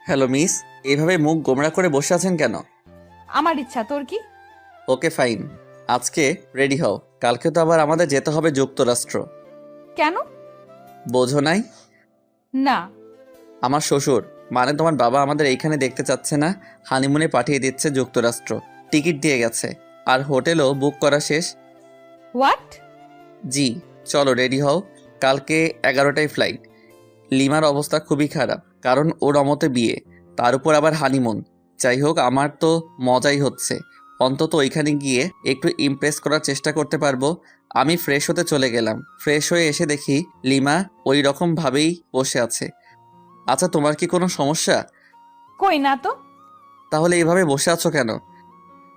Hello miss, এইভাবে মুখ গোমড়া করে বসে আছেন কেন? আমার ইচ্ছা, তোর কি? ওকে ফাইন, আজকে রেডি হও, কালকে তো আবার আমাদের যেতে হবে যুক্তরাষ্ট্র। কেন? বোঝো নাই? না। আমার শ্বশুর মানে তোমার বাবা আমাদের এইখানে দেখতে চাচ্ছে না, হানিমুনে পাঠিয়ে দিচ্ছে যুক্তরাষ্ট্র। টিকিট দিয়ে গেছে, আর হোটেলও বুক করা শেষ। হোয়াট? জি, চলো রেডি হও, কালকে 11টায় ফ্লাইট। লিমার অবস্থা খুবই খারাপ, কারণ ওর অমতে বিয়ে, তার উপর আবার হানিমুন। যাই হোক, আমার তো মজাই হচ্ছে, অন্তত ওইখানে গিয়ে একটু ইমপ্রেস করার চেষ্টা করতে পারবো। আমি ফ্রেশ হতে চলে গেলাম, ফ্রেশ হয়ে এসে দেখি লিমা ওই রকম ভাবেই বসে আছে। আচ্ছা, তোমার কি কোনো সমস্যা? কই না তো। তাহলে এইভাবে বসে আছো কেন?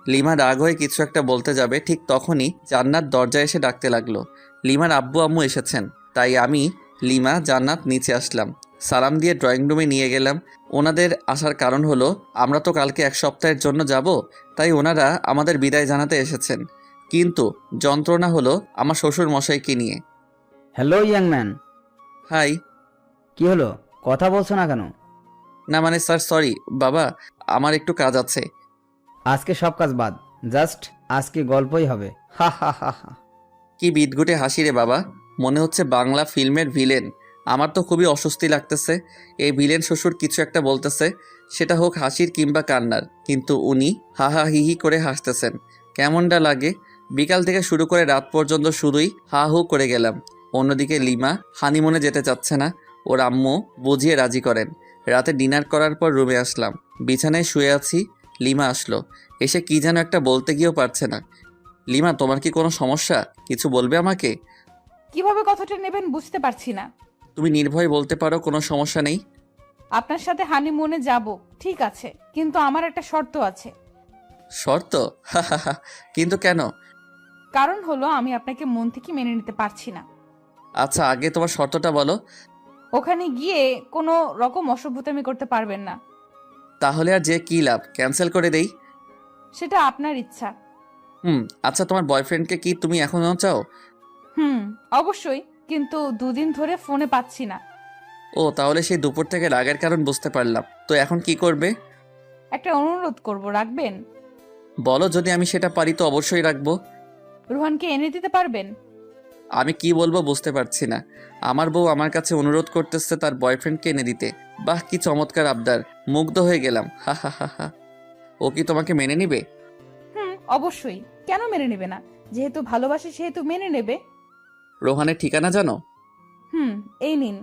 লিমা রাগ হয়ে কিছু একটা বলতে যাবে, ঠিক তখনই জান্নাত দরজায় এসে ডাকতে লাগলো। লিমার আব্বু আম্মু এসেছেন, তাই আমি, লিমা, জান্নাত নিচে আসলাম। সালাম দিয়ে ড্রয়িং রুমে নিয়ে গেলাম। ওনাদের আসার কারণ হলো আমরা তো কালকে 1 সপ্তাহের জন্য যাব, তাই ওনারা আমাদের বিদায় জানাতে এসেছেন। কিন্তু যন্ত্রণা হলো আমার শ্বশুর মশাইকে নিয়ে। Hello young man. হাই। কি হলো, কথা বলছো না কেন? না মানে স্যার, সরি বাবা, আমার একটু কাজ আছে। আজকে সব কাজ বাদ, জাস্ট আজকে গল্পই হবে। হা হা হা হা। কি বিদঘুটে হাসি রে বাবা, মনে হচ্ছে বাংলা ফিল্মের ভিলেন। আমার তো খুবই অস্বস্তি লাগতেছে। এই ভিলেন শ্বশুর কিছু একটা বলতেছে, সেটা হোক হাসির কিংবা কান্নার, কিন্তু উনি হা হা হি হি করে হাসতেছেন। কেমনটা লাগে? বিকাল থেকে শুরু করে রাত পর্যন্ত শুধুই হা হু করে গেলাম। অন্যদিকে লিমা হানিমুনে যেতে চাচ্ছে না, ওর আম্মু বুঝিয়ে রাজি করেন। রাতে ডিনার করার পর রুমে আসলাম, বিছানায় শুয়ে আছি। লিমা আসলো, এসে কি যেন একটা বলতে গিয়েও পারছে না। লিমা, তোমার কি কোনো সমস্যা? কিছু বলবে আমাকে? কিভাবে কথাটা নেবেন বুঝতে পারছি না। তুমি নির্ভয়ে বলতে পারো, কোনো সমস্যা নেই। আপনার সাথে হানিমুনে যাব, ঠিক আছে, কিন্তু আমার একটা শর্ত আছে। শর্ত? হাহাহা, কিন্তু কেন? কারণ হলো আমি আপনাকে মন থেকে মেনে নিতে পারছি না। আচ্ছা, আগে তোমার শর্তটা বলো। ওখানে গিয়ে কোনো রকম অসভ্যতামি করতে পারবেন না। তাহলে আর যে কি লাভ, ক্যান্সেল করে দেই। সেটা আপনার ইচ্ছা। আচ্ছা, তোমার বয়ফ্রেন্ডকে কি তুমি এখনও চাও? হুম, অবশ্যই, কিন্তু 2 দিন ধরে ফোনে পাচ্ছি না। ও, তাহলে সেই দুপুর থেকে রাগের কারণ বুঝতে পারলাম। তো এখন কি করবে? একটা অনুরোধ করব, রাখবেন? বলো, যদি আমি সেটা পারি তো অবশ্যই রাখবো। রুহানকে এনে দিতে পারবেন? আমি কি বলবো বুঝতে পারছি না। আমার বউ আমার কাছে অনুরোধ করতেছে তার বয়ফ্রেন্ডকে এনে দিতে। বাহ, কি চমৎকার আবদার, মুগ্ধ হয়ে গেলাম। হা হা হা হা। ও কি তোমাকে মেনে নিবে? হুম, অবশ্যই, কেন মেনে নেবে না? যেহেতু ভালোবাসে সেহেতু মেনে নেবে। রোহানের ঠিকানা জানো? হুম, এই নিন।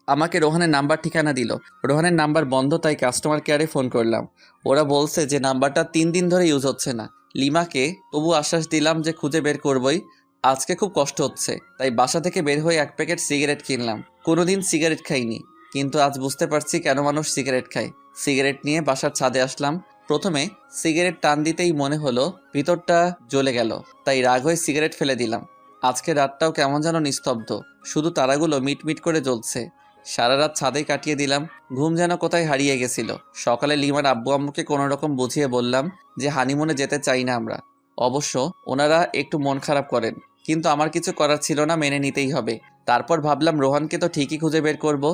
আমাকে রোহানের নাম্বার ঠিকানা দিল। রোহানের নাম্বার বন্ধ, তাই কাস্টমার কেয়ারে ফোন করলাম। ওরা বলছে যে নাম্বারটা 3 দিন ধরে ইউজ হচ্ছে না। লিমাকে তবু আশ্বাস দিলাম যে খুঁজে বের করবই। আজকে খুব কষ্ট হচ্ছে, তাই বাসা থেকে বের হয়ে 1 প্যাকেট সিগারেট কিনলাম। কোনোদিন সিগারেট খাইনি, কিন্তু আজ বুঝতে পারছি কেন মানুষ সিগারেট খায়। সিগারেট নিয়ে বাসার ছাদে আসলাম। প্রথমে সিগারেট টান দিতেই মনে হলো ভিতরটা জ্বলে গেল, তাই রাগ হয়ে সিগারেট ফেলে দিলাম। আজকে রাতটাও কেমন যেন নিস্তব্ধ, শুধু তারাগুলো মিটমিট করে জ্বলছে। সারা রাত ছাদেই কাটিয়ে দিলাম, ঘুম যেন কোথায় হারিয়ে গেছিল। সকালে লিমার আব্বু আম্মুকে কোনো রকম বুঝিয়ে বললাম যে হানিমুনে যেতে চাই না আমরা। অবশ্য ওনারা একটু মন খারাপ করেন, কিন্তু আমার কিছু করার ছিল না, মেনে নিতেই হবে। তারপর ভাবলাম রোহানকে তো ঠিকই খুঁজে বের করব,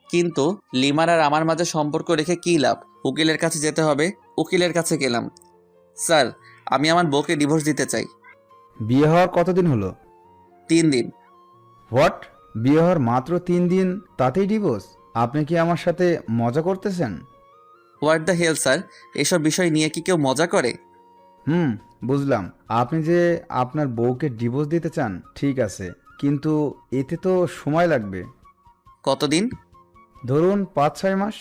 কিন্তু লিমার আর আমার মাঝে সম্পর্ক রেখে কী লাভ? উকিলের কাছে যেতে হবে। উকিলের কাছে গেলাম। স্যার, আমি আমার বউকে ডিভোর্স দিতে চাই। বিয়ে হওয়ার কতদিন হলো? 3 দিন। হোয়াট? বিয়ে হওয়ার মাত্র 3 দিন, তাতেই ডিভোর্স? আপনি কি আমার সাথে মজা করতেছেন? হোয়াট দ্য হেল স্যার, এসব বিষয় নিয়ে কি কেউ মজা করে? হুম, বুঝলাম। আপনি যে আপনার বউকে ডিভোর্স দিতে চান, ঠিক আছে, কিন্তু এতে তো সময় লাগবে। কতদিন? ধরুন 5-6 মাস।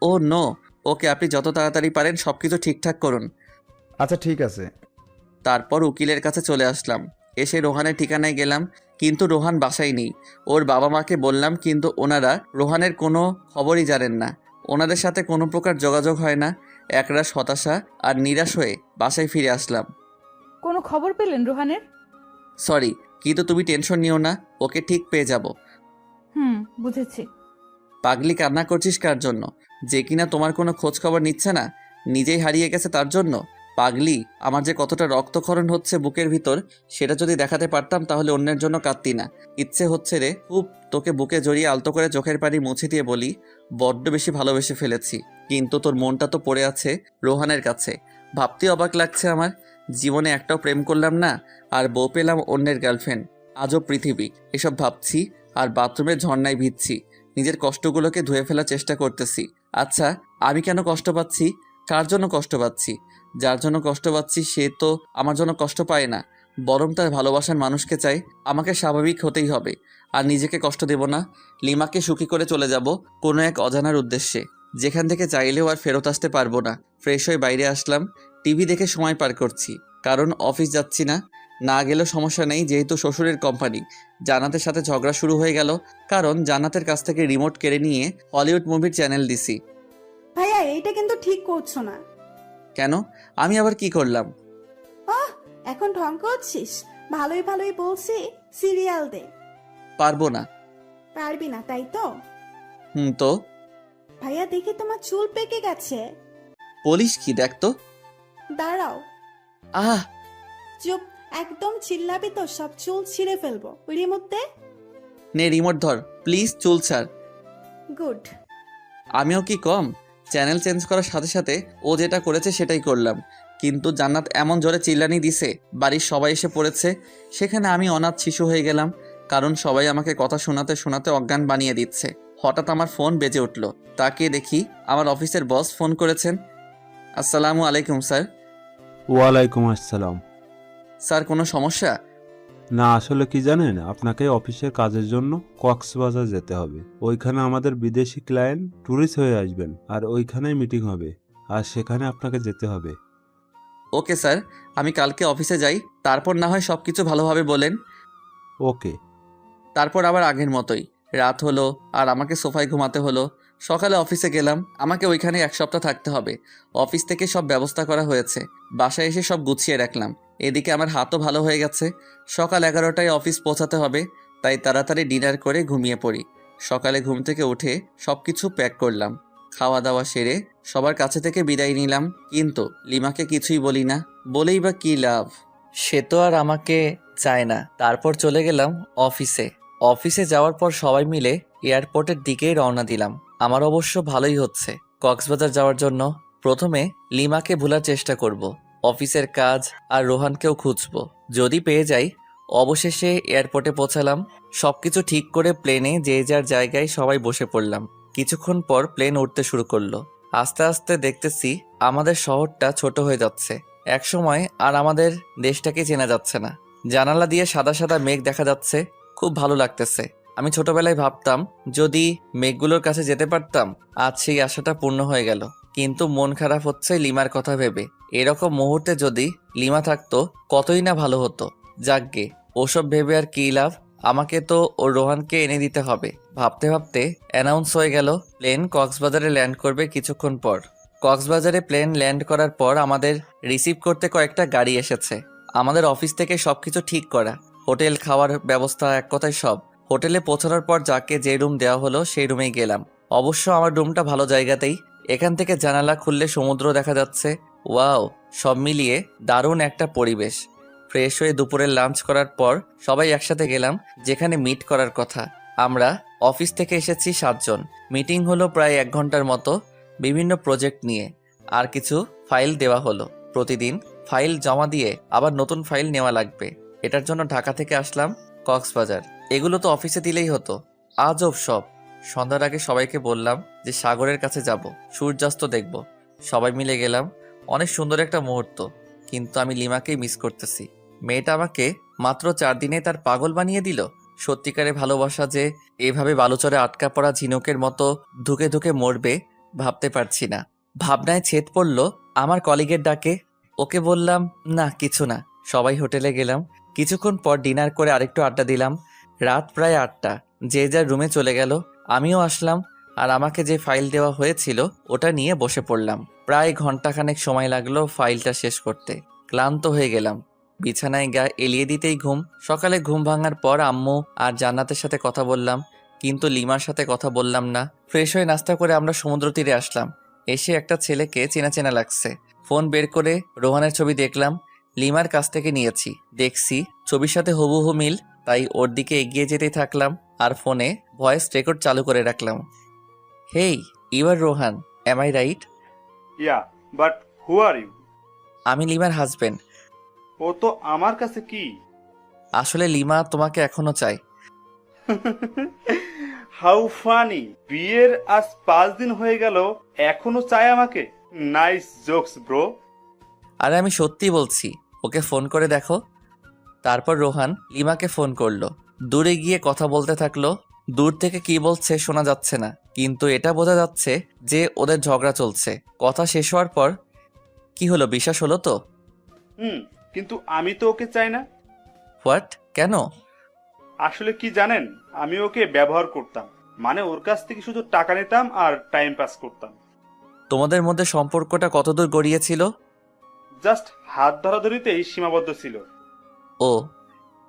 ও নো। ওকে, আপনি যত তাড়াতাড়ি পারেন সব কিছু ঠিকঠাক করুন। আচ্ছা ঠিক আছে। তারপর উকিলের কাছে চলে আসলাম। এসে রোহানের ঠিকানায় গেলাম, কিন্তু রোহান বাসায় নেই। ওর বাবা মাকে বললাম, কিন্তু ওনারা রোহানের কোনো খবরই জানেন না। ওনাদের সাথে কোনো প্রকার যোগাযোগ হয় না। একরাশ হতাশা আর নিরাশ হয়ে বাসায় ফিরে আসলাম। কোনো খবর পেলেন রুহানের? সরি, কিন্তু তুমি টেনশন নিও না, ওকে ঠিক পেয়ে যাব। হুম, বুঝেছি। পাগলি, কান্না করছিস কার জন্য? যে কিনা তোমার কোনো খোঁজ খবর নিচ্ছে না, নিজেই হারিয়ে গেছে তার জন্য? পাগলি, আমার যে কতটা রক্তক্ষরণ হচ্ছে বুকের ভিতর সেটা যদি দেখাতে পারতাম তাহলে অন্যের জন্য কাঁদতি না। ইচ্ছে হচ্ছে রে খুব তোকে বুকে জড়িয়ে আলতো করে চোখের পানি মুছে দিয়ে বলি, বড্ড বেশি ভালোবেসে ফেলেছি। কিন্তু তোর মনটা তো পড়ে আছে রোহানের কাছে। ভাবতে অবাক লাগছে আমার, জীবনে একটাও প্রেম করলাম না, আর বউ পেলাম অন্যের গার্লফ্রেন্ড। আজও পৃথিবী। এসব ভাবছি আর বাথরুমের ঝর্ণায় ভিজছি। নিজের কষ্টগুলোকে ধুয়ে ফেলার চেষ্টা করতেছি। আচ্ছা, আমি কেন কষ্ট পাচ্ছি? কার জন্য কষ্ট পাচ্ছি? যার জন্য কষ্ট পাচ্ছি সে তো আমার জন্য কষ্ট পায় না, বরং তার ভালোবাসার মানুষকে চাই। আমাকে স্বাভাবিক হতেই হবে, আর নিজেকে কষ্ট দেব না। লিমাকে সুখী করে চলে যাব কোনো এক অজানার উদ্দেশ্যে, যেখান থেকে চাইলেও আর ফেরত আসতে পারবো না। ফ্রেশ হয়ে বাইরে আসলাম, টিভি দেখে সময় পার করছি, কারণ অফিস যাচ্ছি না। না গেলেও সমস্যা নেই, যেহেতু শ্বশুরের কোম্পানি। জান্নাতের সাথে ঝগড়া শুরু হয়ে গেল, কারণ জান্নাতের কাছ থেকে রিমোট কেড়ে নিয়ে হলিউড মুভির চ্যানেল দিছি। ভাইয়া এইটা কিন্তু ঠিক করছো না। কেন? আমি আবার কি করলাম? আহ, এখন ঢং করছিস? ভালোই ভালোই বলছি সিরিয়াল দে। পারবো না। পারবি না তাই তো? তো ভাইয়া দেখি তোমার চুল পেকে গেছে। বলিস কি? দেখ তো। দাঁড়াও। আহ! চুপ, একদম চিল্লাবি তো সব চুল ছিঁড়ে ফেলবো। রিমোট দে। নে রিমোট ধর, প্লিজ চুল ছাড়। গুড। আমিও কি কম? চ্যানেল চেঞ্জ করার সাথে সাথে ও যেটা করেছে সেটাই করলাম, কিন্তু জান্নাত এমন জোরে চিল্লানি দিছে, বাড়ির সবাই এসে পড়েছে। সেখানে আমি অনাথ শিশু হয়ে গেলাম, কারণ সবাই আমাকে কথা শোনাতে শোনাতে অজ্ঞান বানিয়ে দিচ্ছে। হঠাৎ আমার ফোন বেজে উঠল, তাকিয়ে দেখি আমার অফিসের বস ফোন করেছেন। আসসালামু আলাইকুম স্যার। ওয়ালাইকুম আসসালাম। স্যার, কোনো সমস্যা? না, আসলে কি জানেন, আপনাকে অফিসের কাজের জন্য কক্সবাজার যেতে হবে। ওইখানে আমাদের বিদেশি ক্লায়েন্ট ট্যুরিস্ট হয়ে আসবেন, আর ওইখানেই মিটিং হবে, আর সেখানে আপনাকে যেতে হবে। ওকে স্যার, আমি কালকে অফিসে যাই, তারপর না হয় সব কিছু ভালোভাবে বলেন। ওকে। তারপর আবার আগের মতোই রাত হলো, আর আমাকে সোফায় ঘুমাতে হলো। সকালে অফিসে গেলাম, আমাকে ওইখানে 1 সপ্তাহ থাকতে হবে। অফিস থেকে সব ব্যবস্থা করা হয়েছে, বাসায় এসে সব গুছিয়ে রাখলাম। এদিকে আমার হাতও ভালো হয়ে গেছে। সকাল 11টায় অফিস পৌঁছাতে হবে, তাই তাড়াতাড়ি ডিনার করে ঘুমিয়ে পড়ি। সকালে ঘুম থেকে উঠে সব কিছু প্যাক করলাম, খাওয়া দাওয়া সেরে সবার কাছে থেকে বিদায় নিলাম। কিন্তু লিমাকে কিছুই বলি না, বলেই বা কী লাভ? সে তো আর আমাকে চায় না। তারপর চলে গেলাম অফিসে। অফিসে যাওয়ার পর সবাই মিলে এয়ারপোর্টের দিকেই রওনা দিলাম। আমার অবশ্য ভালোই হচ্ছে কক্সবাজার যাওয়ার জন্য। প্রথমে লিমাকে ভোলার চেষ্টা করব, অফিসের কাজ আর রোহানকেও খুঁজব। যদি পেয়ে যাই। অবশেষে এয়ারপোর্টে পৌঁছালাম। সবকিছু ঠিক করে প্লেনে যে যার জায়গায় সবাই বসে পড়লাম। কিছুক্ষণ পর প্লেন উঠতে শুরু করলো। আস্তে আস্তে দেখতেছি আমাদের শহরটা ছোট হয়ে যাচ্ছে। একসময় আর আমাদের দেশটাকে চেনা যাচ্ছে না। জানালা দিয়ে সাদা সাদা মেঘ দেখা যাচ্ছে, খুব ভালো লাগতেছে। আমি ছোটবেলায় ভাবতাম যদি মেঘগুলোর কাছে যেতে পারতাম, আজ সেই আশাটা পূর্ণ হয়ে গেল। কিন্তু মন খারাপ হচ্ছে লিমার কথা ভেবে। এরকম মুহূর্তে যদি লিমা থাকতো কতই না ভালো হতো। যাকগে, ওসব ভেবে আর কী লাভ, আমাকে তো ওর রোহানকে এনে দিতে হবে। ভাবতে ভাবতে অ্যানাউন্স হয়ে গেল প্লেন কক্সবাজারে ল্যান্ড করবে কিছুক্ষণ পর। কক্সবাজারে প্লেন ল্যান্ড করার পর আমাদের রিসিভ করতে কয়েকটা গাড়ি এসেছে। আমাদের অফিস থেকে সবকিছু ঠিক করা, হোটেল, খাওয়ার ব্যবস্থা, এক কথায় সব। হোটেলে পৌঁছানোর পর যাকে যে রুম দেওয়া হলো সেই রুমেই গেলাম। অবশ্য আমার রুমটা ভালো জায়গাতেই, এখান থেকে জানালা খুললে সমুদ্র দেখা যাচ্ছে। ওয়াও, সব মিলিয়ে দারুণ একটা পরিবেশ। ফ্রেশ হয়ে দুপুরের লাঞ্চ করার পর সবাই একসাথে গেলাম যেখানে মিট করার কথা। আমরা অফিস থেকে এসেছি 7 জন। মিটিং হলো প্রায় 1 ঘন্টার মতো, বিভিন্ন প্রজেক্ট নিয়ে। আর কিছু ফাইল দেওয়া হলো। প্রতিদিন ফাইল জমা দিয়ে আবার নতুন ফাইল নেওয়া লাগবে। এটার জন্য ঢাকা থেকে আসলাম কক্সবাজার। এগুলো তো অফিসে দিলেই হতো, আজব সব। সন্ধ্যার আগে সবাইকে বললাম যে সাগরের কাছে যাব, সূর্যাস্ত দেখব। সবাই মিলে গেলাম। অনেক সুন্দর একটা মুহূর্ত, কিন্তু আমি লিমাকেই মিস করতেছি। মেয়েটা আমাকে মাত্র 4 দিনে তার পাগল বানিয়ে দিল। সত্যিকারে ভালোবাসা যে এভাবে বালুচরে আটকা পড়া ঝিনুকের মতো ধুকে ধুকে মরবে ভাবতে পারছি না। ভাবনায় ছেদ পড়ল আমার কলিগের ডাকে। ওকে বললাম, না কিছু না। সবাই হোটেলে গেলাম। কিছুক্ষণ পর ডিনার করে আরেকটু আড্ডা দিলাম। রাত প্রায় 8টা। যে যার রুমে চলে গেল, আমিও আসলাম। আর আমাকে যে ফাইল দেওয়া হয়েছিল ওটা নিয়ে বসে পড়লাম। প্রায় ঘন্টাখানেক সময় লাগলো ফাইলটা শেষ করতে। ক্লান্ত হয়ে গেলাম, বিছানায় গা এলিয়ে দিতেই ঘুম। সকালে ঘুম ভাঙার পর আম্মু আর জান্নাতের সাথে কথা বললাম, কিন্তু লিমার সাথে কথা বললাম না। ফ্রেশ হয়ে নাস্তা করে আমরা সমুদ্র তীরে আসলাম। এসে একটা ছেলেকে চেনা চেনা লাগছে। ফোন বের করে রোহানের ছবি দেখলাম। লিমার কাছ থেকে নিয়েছি। দেখছি ছবির সাথে হুবহু মিল, তাই ওর দিকে এগিয়ে যেতেই থাকলাম আর ফোনে ভয়েস রেকর্ড চালু করে রাখলাম। Hey, you are Rohan, am I right? Yeah, but who are you? আমি লিমার হাজবেন্ড। ও তো আমার কাছে কি? আসলে লিমা তোমাকে এখনো চাই। How funny! বিয়ের আজ 5 দিন হয়ে গেল, এখনো চায় আমাকে? Nice jokes bro. আরে আমি সত্যি বলছি, ওকে ফোন করে দেখো। তারপর রোহান লিমাকে ফোন করলো। দূরে গিয়ে কথা বলতে থাকলো। দূর থেকে কি বলছে শোনা যাচ্ছে না, কিন্তু এটা বোঝা যাচ্ছে যে ওদের ঝগড়া চলছে। কথা শেষ হওয়ার পর, কি হলো, বিশ্বাস হলো তো? কিন্তু আমি তো ওকে চাই না। হোয়াট? কেন? আসলে কি জানেন, আমি ওকে ব্যবহার করতাম, মানে ওর কাছ থেকে শুধু টাকা নিতাম আর টাইম পাস করতাম। তোমাদের মধ্যে সম্পর্কটা কতদূর গড়িয়েছিল? জাস্ট হাত ধরাধরিতেই সীমাবদ্ধ ছিল। ও,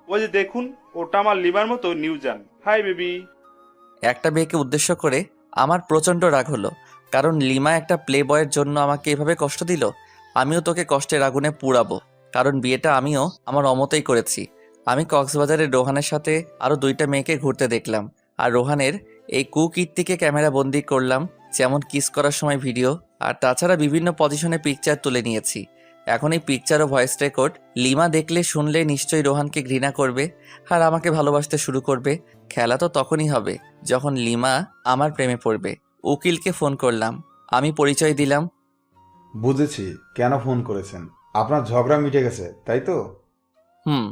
ওই যে দেখুন, ওটা আমার লিভার মতো নিউজান। Hi baby. একটা মেয়েকে উদ্দেশ্য করে আমার প্রচণ্ড রাগ হলো, কারণ লিমা একটা প্লে বয়ের জন্য আমাকে এভাবে কষ্ট দিল। আমিও তোকে কষ্টের আগুনে পুড়াবো, কারণ বিয়েটা আমিও আমার অমতেই করেছি। আমি কক্সবাজারে রোহানের সাথে আরও 2টা মেয়েকে ঘুরতে দেখলাম, আর রোহানের এই কুকীর্তিকে ক্যামেরা বন্দি করলাম, যেমন কিস করার সময় ভিডিও, আর তাছাড়া বিভিন্ন পজিশনে পিকচার তুলে নিয়েছি। এখন এই পিকচার ও ভয়েস রেকর্ড লিমা দেখলে শুনলে নিশ্চয়ই রোহানকে ঘৃণা করবে আর আমাকে ভালোবাসতে শুরু করবে। খেলা তো তখনই হবে যখন লিমা আমার প্রেমে পড়বে। উকিলকে ফোন করলাম, আমি পরিচয় দিলাম। বুঝেছি কেন ফোন করেছেন। আপনার ঝগড়া মিটে গেছে, তাই তো? হুম।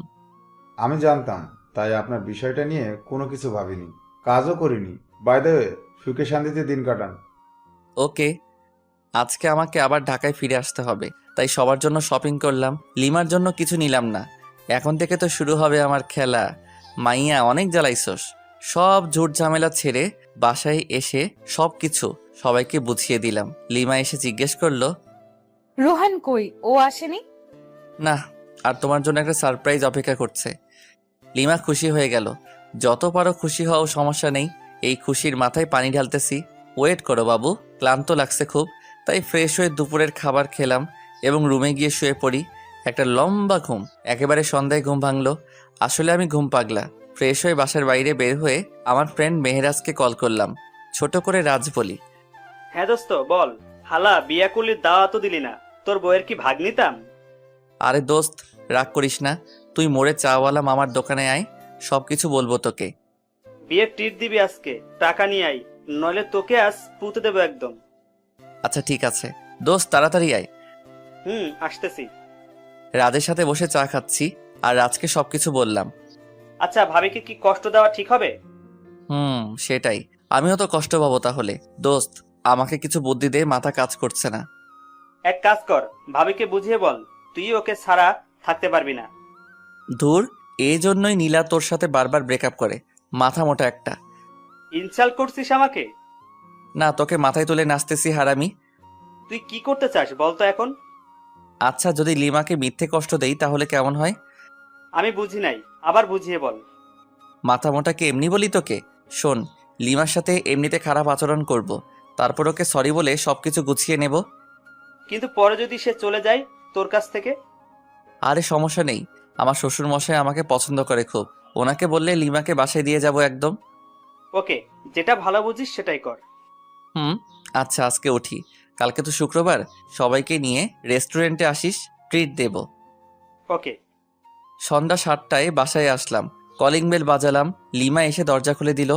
আমি জানতাম, তাই আপনার বিষয়টা নিয়ে কোনো কিছু ভাবিনি, কাজও করিনি। বাই দ্য ওয়ে, সুখে শান্তিতে দিন কাটান। ওকে। আজকে আমাকে আবার ঢাকায় ফিরে আসতে হবে, তাই সবার জন্য শপিং করলাম। লিমার জন্য কিছু নিলাম না। এখন থেকে তো শুরু হবে আমার খেলা। মাইয়া, অনেক জ্বালাইছস। সব ঝুট ঝামেলা ছেড়ে বাসায় এসে সব কিছু সবাইকে বুঝিয়ে দিলাম। লিমা এসে জিজ্ঞেস করলো, রোহান কই? ও আসেনি? না, আর তোমার জন্য একটা সারপ্রাইজ অপেক্ষা করছে। লিমা খুশি হয়ে গেল। যত পারো খুশি হও, সমস্যা নেই। এই খুশির মাথায় পানি ঢালতেছি। ওয়েট করো বাবু, ক্লান্ত লাগছে খুব। তাই ফ্রেশ হয়ে দুপুরের খাবার খেলাম এবং রুমে গিয়ে শুয়ে পড়ি। একটা লম্বা ঘুম, একেবারে সন্ধ্যায় ঘুম ভাঙলো। আসলে আমি ঘুম পাগলা। ফ্রেশ হয়ে বাসার বাইরে বের হয়ে আমার ফ্রেন্ড মেহরাজকে কল করলাম। ছোট করে রাজ বলি, হ্যাঁ দোস্ত বল। হালা বিয়া করলি দাওয়া তো দিলি না, তোর বউয়ের কি ভাগ নিতাম? আরে দোস্ত, রাগ করিস না। তুই মোড়ে চাওয়ালা মামার দোকানে আয়, সব কিছু বলবো তোকে। বিয়ের ট্রিট দিবি আজকে, টাকা নিয়ে আই, নইলে তোকে আজ পুঁতে দেবো একদম। আচ্ছা ঠিক আছে দোস্ত, তাড়াতাড়ি আয়। আসতেছি। রাজের সাথে বসে চা খাচ্ছি আর রাজকে সবকিছু বললাম। আচ্ছা, ভাবিকে কি কষ্ট দেওয়া ঠিক হবে? সেটাই। আমিও তো কষ্ট পাবো তাহলে। দোস্ত, আমাকে কিছু বুদ্ধি দে, মাথা কাজ করছে না। এক কাজ কর, ভাবিকে বুঝিয়ে বল তুই ওকে ছাড়া থাকতে পারবি না। ধুর, এই জন্যই নীলা তোর সাথে বারবার ব্রেকআপ করে। মাথা মোটা একটা। ইনসাল্ট করছিস আমাকে? না, তোকে মাথায় তুলে নাচতেছি হারামি। তুই কি করতে চাস বলতো এখন? আচ্ছা, যদি লিমাকে মিথ্যে কষ্ট দেই তাহলে কেমন হয়? আমি বুঝি নাই, আবার বুঝিয়ে বল। মাথা মোটাকে এমনি বলি তোকে? শোন, লিমার সাথে এমনিতে খারাপ আচরণ করব, তারপর ওকে সরি বলে সবকিছু গুছিয়ে নেব। কিন্তু পরে যদি সে চলে যায় তোর কাছ থেকে? আরে সমস্যা নেই, আমার শ্বশুর মশাই আমাকে পছন্দ করে খুব। ওনাকে বললে লিমাকে বাসায় দিয়ে যাব একদম। ওকে, যেটা ভালো বুঝিস সেটাই কর। আচ্ছা, আজকে উঠি। কালকে তো শুক্রবার, সবাইকে নিয়ে রেস্টুরেন্টে আসিস, ট্রিট দেব। ওকে। সন্ধ্যা 7টায় বাসায় আসলাম। কলিং বেল বাজালাম। লিমা এসে দরজা খুলে দিল।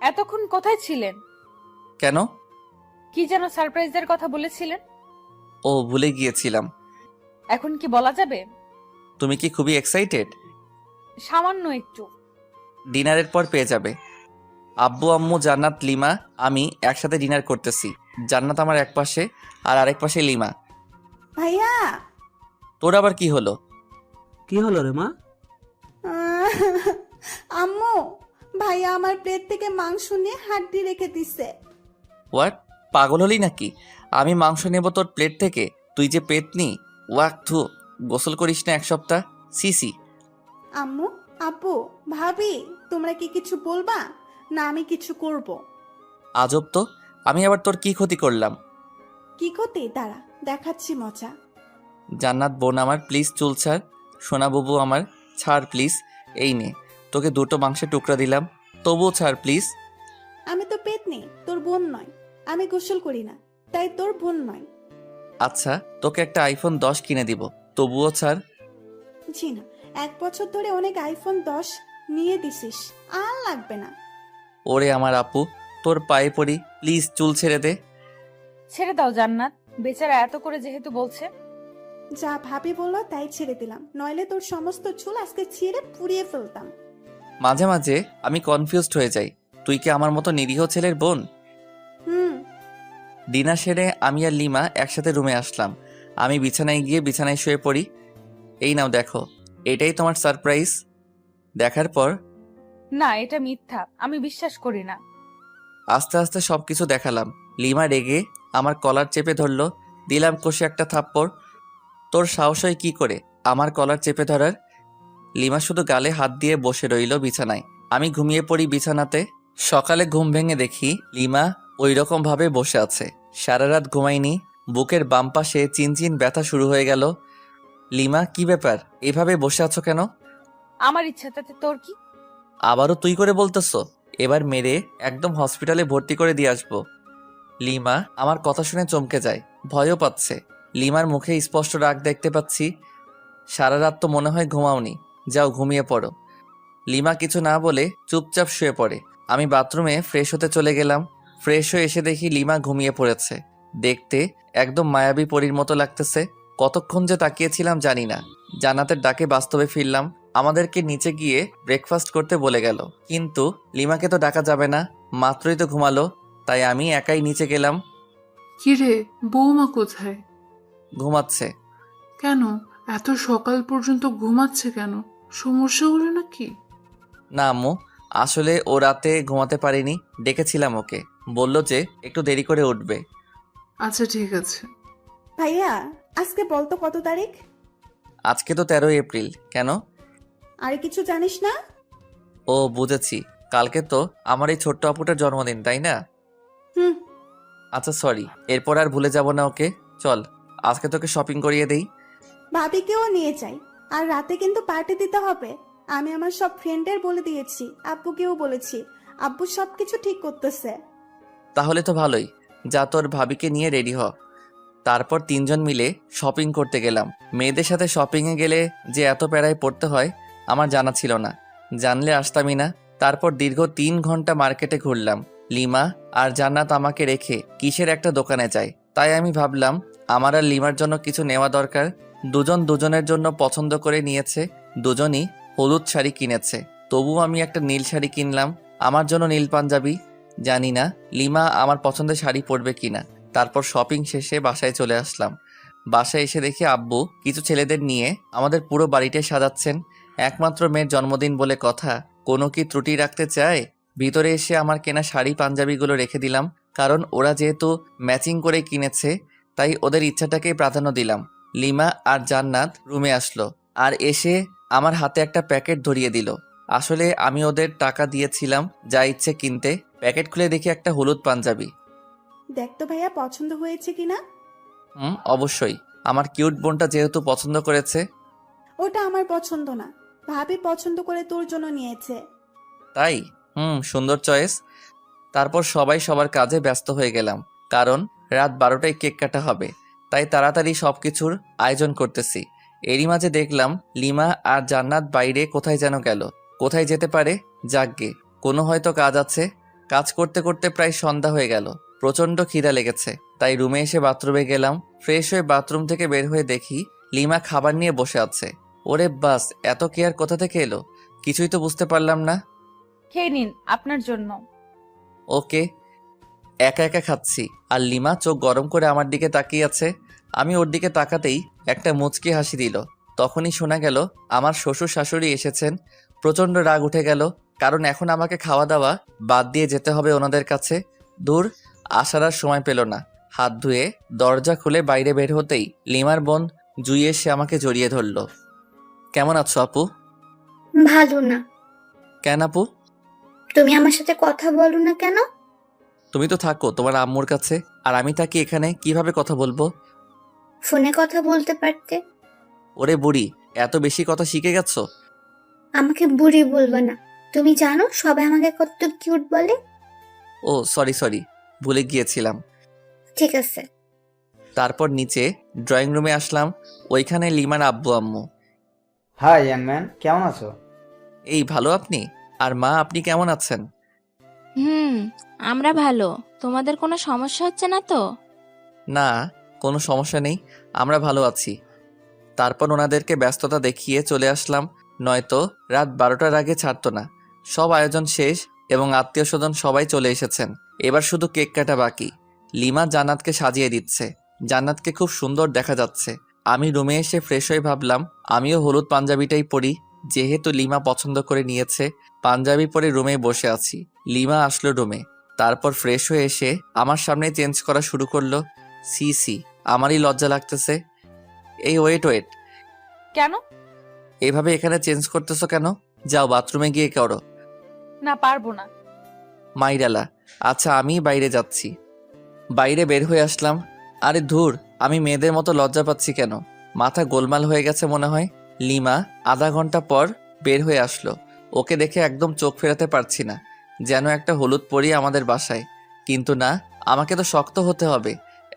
এতক্ষণ কোথায় ছিলেন? কেন? কি যেন সারপ্রাইজের কথা বলেছিলেন? ও, ভুলে গিয়েছিলাম। এখন কি বলা যাবে? তুমি কি খুবই এক্সাইটেড? সামান্য একটু। ডিনারের পর পেয়ে যাবে। আব্বু, আম্মু, জান্নাত, লিমা, আমি একসাথে ডিনার করতেছি। জান্নাত আমার এক পাশে আর আরেক পাশে লিমা। ভাইয়া। তোর আবার কি হলো? কি হলো রে মা? আম্মু, ভাইয়া আমার প্লেট থেকে মাংস নিয়ে হাড্ডি রেখে দিছে। হোয়াট? পাগল হলি নাকি? আমি মাংস নেব তোর প্লেট থেকে? তুই যে পেতনি! ওয়াক থু! গোসল করিস না 1 সপ্তাহ। সিসি। আম্মু, আব্বু, ভাবি, তোমরা কি কিছু বলবা না আমি কিছু করব? আজব তো, আমি আবার তোর কি ক্ষতি করলাম? কি করতে দাঁড়া, দেখাচ্ছি মজা। জান্নাত বোন আমার, প্লিজ চুল ছাড়। সোনা বুবু আমার, ছাড় প্লিজ। এই নে, তোকে 2টো মাংসের টুকরা দিলাম, তবুও ছাড় প্লিজ। আমি তো পেতনি, তোর বোন নয়। আমি গোসল করি না, তাই তোর বোন নয়। আচ্ছা, তোকে একটা আইফোন 10 কিনে দিব, তবুও ছাড়। জি না, 1 বছর ধরে অনেক আইফোন 10 নিয়ে দিছিস, আর লাগবে না। ওরে আমার আপু, তোর পায়ে পড়ি, প্লিজ চুল ছেড়ে দে। ছেড়ে দাও জান্নাত, বেচারা এত করে যেহেতু বলছে। যা ভাবি বললো তাই ছেড়ে দিলাম, নইলে তোর সমস্ত চুল আজকে ছিঁড়ে পুড়িয়ে ফেলতাম। মাঝে মাঝে আমি কনফিউজড হয়ে যাই, তুই কি আমার মতো নিরীহ ছেলের বোন? হুম। ডিনার সেরে আমি আর লিমা একসাথে রুমে আসলাম। আমি বিছানায় গিয়ে বিছানায় শুয়ে পড়ি। এই নাও দেখো, এটাই তোমার সারপ্রাইজ। দেখার পর না, এটা মিথ্যা, আমি বিশ্বাস করি না। আস্তে আস্তে সবকিছু দেখালাম। লিমা রেগে আমার কলার চেপে ধরলো, দিলাম কষে একটা থাপ্পড়। তোর সাহস হয় কি করে আমার কলার চেপে ধরার? লিমা শুধু গালে হাত দিয়ে বসে রইল বিছানায়। আমি ঘুমিয়ে পড়ি বিছানাতে। সকালে ঘুম ভেঙে দেখি লিমা ওই রকম ভাবে বসে আছে। সারা রাত ঘুমাইনি, বুকের বাম পাশে চিনচিন ব্যথা শুরু হয়ে গেল। লিমা, কি ব্যাপার, এভাবে বসে আছো কেন? আমার ইচ্ছা, তাতে তোর কি? আবারও তুই করে বলতেছো? এবার মেরে একদম হসপিটালে ভর্তি করে দিয়ে আসবো। লিমা আমার কথা শুনে চমকে যায়, ভয়ও পাচ্ছে। লিমার মুখে স্পষ্ট রাগ দেখতে পাচ্ছি। সারা রাত তো মনে হয় ঘুমাওনি, যাও ঘুমিয়ে পড়ো। লিমা কিছু না বলে চুপচাপ শুয়ে পড়ে। আমি বাথরুমে ফ্রেশ হতে চলে গেলাম। ফ্রেশ হয়ে এসে দেখি লিমা ঘুমিয়ে পড়েছে। দেখতে একদম মায়াবী পরীর মতো লাগতেছে। কতক্ষণ যে তাকিয়েছিলাম জানি না। জান্নাতের ডাকে বাস্তবে ফিরলাম। আমাদেরকে নিচে গিয়ে ব্রেকফাস্ট করতে বলে গেল, কিন্তু লিমাকে তো ডাকা যাবে না, মাত্রই তো ঘুমালো। তাই আমি একাই নিচে গেলাম। কিরে, বৌমা কোথায়? ঘুমাচ্ছে। কেন এত সকাল পর্যন্ত ঘুমাচ্ছে কেন? সমস্যা হলো নাকি? না আম্মু, আসলে ও রাতে ঘুমাতে পারেনি, ডেকেছিলাম ওকে, বলল যে একটু দেরি করে উঠবে। আচ্ছা ঠিক আছে। ভাইয়া, আজকে বলতো কত তারিখ? আজকে তো 13 এপ্রিল। কেন? আর কিছু জানিস না? ও বুঝেছি, কালকে তো আমার এই ছোট্ট আপুটার জন্মদিন, তাই না? হুম। আচ্ছা সরি, এরপর আর ভুলে যাব না ওকে। চল আজকে তোকে শপিং করিয়ে দেই। ভাবিকেও নিয়ে যাই, আর রাতে কিন্তু পার্টি দিতে হবে। আমি আমার সব ফ্রেন্ডের বলে দিয়েছি, আব্বুকেও বলেছি। আব্বু সবকিছু ঠিক করতেছে। তাহলে তো ভালোই, যা তোর ভাবিকে নিয়ে রেডি হ। তারপর 3জন মিলে শপিং করতে গেলাম। মেয়েদের সাথে শপিংয়ে গেলে যে এত প্যারায় পড়তে হয় আমার জানা ছিল না, জানলে আসতামই না। তারপর দীর্ঘ 3 ঘন্টা মার্কেটে ঘুরলাম। লিমা আর জান্নাত আমাকে রেখে কিসের একটা দোকানে যায়। তাই আমি ভাবলাম আমার আর লিমার জন্য কিছু নেওয়া দরকার। দুজন দুজনের জন্য পছন্দ করে নিয়েছে। দুজনই হলুদ শাড়ি কিনেছে, তবুও আমি একটা নীল শাড়ি কিনলাম, আমার জন্য নীল পাঞ্জাবি। জানি না লিমা আমার পছন্দের শাড়ি পরবে কিনা। তারপর শপিং শেষে বাসায় চলে আসলাম। বাসায় এসে দেখি আব্বু কিছু ছেলেদের নিয়ে আমাদের পুরো বাড়িটাই সাজাচ্ছেন। একমাত্র মেয়ের জন্মদিন বলে কথা, কোনো কি ত্রুটি রাখতে চায়? ভিতরে এসে আমার কেনা শাড়ি পাঞ্জাবিগুলো রেখে দিলাম, কারণ ওরা যেহেতু ম্যাচিং করে কিনেছে তাই ওদের ইচ্ছাটাকেই প্রাধান্য দিলাম। লিমা আর জান্নাত রুমে আসলো আর এসে আমার হাতে একটা প্যাকেট ধরিয়ে দিল। আসলে আমি ওদের টাকা দিয়েছিলাম যা ইচ্ছে কিনতে। প্যাকেট খুলে দেখি একটা হলুদ পাঞ্জাবি। দেখ তো ভাইয়া, পছন্দ হয়েছে কিনা। অবশ্যই, আমার কিউট বোনটা যেহেতু পছন্দ করেছে। ওটা আমার পছন্দ না, ভাবি পছন্দ করে তোর জন্য নিয়েছে। তাই? সুন্দর চয়েস। তারপর সবাই সবার কাজে ব্যস্ত হয়ে গেলাম, কারণ রাত 12টায় কেক কাটা হবে। তাই তাড়াতাড়ি সবকিছুর আয়োজন করতেছি। এরই মাঝে দেখলাম লিমা আর জান্নাত বাইরে কোথায় যেন গেল। কোথায় যেতে পারে? যাকগে, কোনো হয়তো কাজ আছে। কাজ করতে করতে প্রায় সন্ধ্যা হয়ে গেল। প্রচণ্ড খিদা লেগেছে, তাই রুমে এসে বাথরুমে গেলাম। ফ্রেশ হয়ে বাথরুম থেকে বের হয়ে দেখি লিমা খাবার নিয়ে বসে আছে। ওরে বাস, এত কেয়ার কোথা থেকে এলো? কিছুই তো বুঝতে পারলাম না। খেয়ে নিন, আপনার জন্য। ওকে। একা একা খাচ্ছি, আর লিমা চোখ গরম করে আমার দিকে তাকিয়ে আছে। আমি ওর দিকে তাকাতেই একটা মুচকি হাসি দিল। তখনই শোনা গেল আমার শ্বশুর শাশুড়ি এসেছেন। প্রচণ্ড রাগ উঠে গেল, কারণ এখন আমাকে খাওয়া দাওয়া বাদ দিয়ে যেতে হবে ওনাদের কাছে। দূর, আসার আর সময় পেল না। হাত ধুয়ে দরজা খুলে বাইরে বের হতেই লিমার বোন জুই এসে আমাকে জড়িয়ে ধরল। কেমন আছো আপু? ভালো না। কেন আপু? তুমি আমার সাথে কথা বলো না কেন? তুমি তো থাকো তোমার আম্মুর কাছে, আর আমি থাকি এখানে, কিভাবে কথা বলবো? ফোনে কথা বলতে পারতে। ওরে বুড়ি, এত বেশি কথা শিখে গেছো? আমাকে বুড়ি বলবে না। তুমি জানো সবাই আমাকে কত কিউট বলে। ও সরি সরি, ভুলে গিয়েছিলাম। ঠিক আছে। তারপর নিচে ড্রয়িং রুমে আসলাম। ওইখানে লিমার আব্বু আম্মু। হাই ইয়াং ম্যান, কেমন আছো? এই ভালো, আপনি? আর মা, আপনি কেমন আছেন? আমরা ভালো। তোমাদের কোনো সমস্যা হচ্ছে না তো? না, কোনো সমস্যা নেই, আমরা ভালো আছি। তারপর ওনাদেরকে ব্যস্ততা দেখিয়ে চলে আসলাম, নয়তো রাত 12টার আগে ছাড়তো না। সব আয়োজন শেষ এবং আত্মীয় স্বজন সবাই চলে এসেছেন। এবার শুধু কেক কাটা বাকি। লিমা জান্নাতকে সাজিয়ে দিচ্ছে। জান্নাতকে খুব সুন্দর দেখা যাচ্ছে। আমি রুমে এসে ফ্রেশ হয়ে ভাবলাম আমিও হলুদ পাঞ্জাবিটাই পরি, যেহেতু লিমা পছন্দ করে নিয়েছে। পাঞ্জাবি পরে রুমে বসে আছি। লিমা আসলো রুমে, তারপর ফ্রেশ হয়ে এসে আমার সামনে চেঞ্জ করা শুরু করলো। সি সি, আমারই লজ্জা লাগতেছে। এই ওয়েট ওয়েট, কেন? এভাবে এখানে চেঞ্জ করতেছো কেন? যাও বাথরুমে গিয়ে করো। না, পারবো না। মাইরালা, আচ্ছা আমি বাইরে যাচ্ছি। বাইরে বের হয়ে আসলাম। আরে ধুর, আমি মেয়েদের মতো লজ্জা পাচ্ছি কেন? মাথা গোলমাল হয়ে গেছে মনে হয়। লিমা আধা ঘন্টা পর বের হয়ে আসলো। ওকে দেখে একদম চোখ ফেরাতে পারছি না, যেন একটা হলুদ পরি আমাদের বাসায়। কিন্তু না, আমাকে তো শক্ত হতে হবে,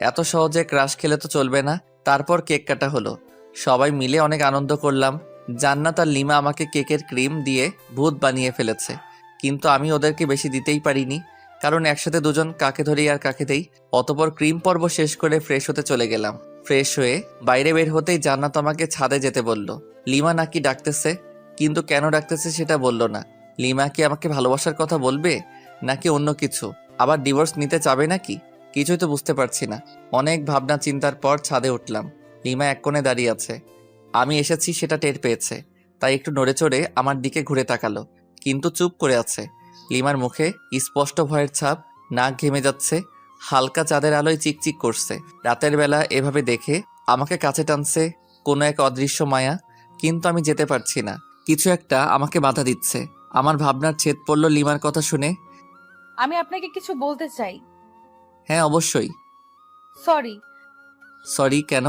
এত সহজে ক্রাশ খেলে তো চলবে না। তারপর কেক কাটা হলো। সবাই মিলে অনেক আনন্দ করলাম। জান্নাত আর লিমা আমাকে কেকের ক্রিম দিয়ে ভূত বানিয়ে ফেলেছে, কিন্তু আমি ওদেরকে বেশি দিতেই পারিনি, কারণ একসাথে দুজন কাকে ধরি আর কাকে দেই। অতপর ক্রিম পর্ব শেষ করে ফ্রেশ হতে চলে গেলাম। ফ্রেশ হয়ে বাইরে বের হতেই জান্নাত আমাকে ছাদে যেতে বলল। লিমা নাকি ডাকতেছে, কিন্তু কেন ডাকতেছে সেটা বলল না। লিমা কি আমাকে ভালোবাসার কথা বলবে, নাকি অন্য কিছু? আবার ডিভোর্স নিতে চাবে নাকি? কিছুই তো বুঝতে পারছি না। অনেক ভাবনা চিন্তার পর ছাদে উঠলাম। লিমা এক কোণে দাঁড়িয়ে আছে। আমি এসেছি সেটা টের পেয়েছে, তাই একটু নড়ে চড়ে আমার দিকে ঘুরে তাকালো, কিন্তু চুপ করে আছে। লিমার মুখে স্পষ্ট ভয়ের ছাপ, নাক ঘেমে যাচ্ছে, হালকা চাঁদের আলোয় চিকচিক করছে। রাতের বেলা এভাবে দেখে আমাকে কাছে টানছে কোনো এক অদৃশ্য মায়া, কিন্তু আমি যেতে পারছি না। কিছু একটা আমাকে বাধা দিচ্ছে। আমার ভাবনার ছেদ পড়ল লিমার কথা শুনে। আমি আপনাকে কিছু বলতে চাই। হ্যাঁ অবশ্যই। সরি। সরি কেন?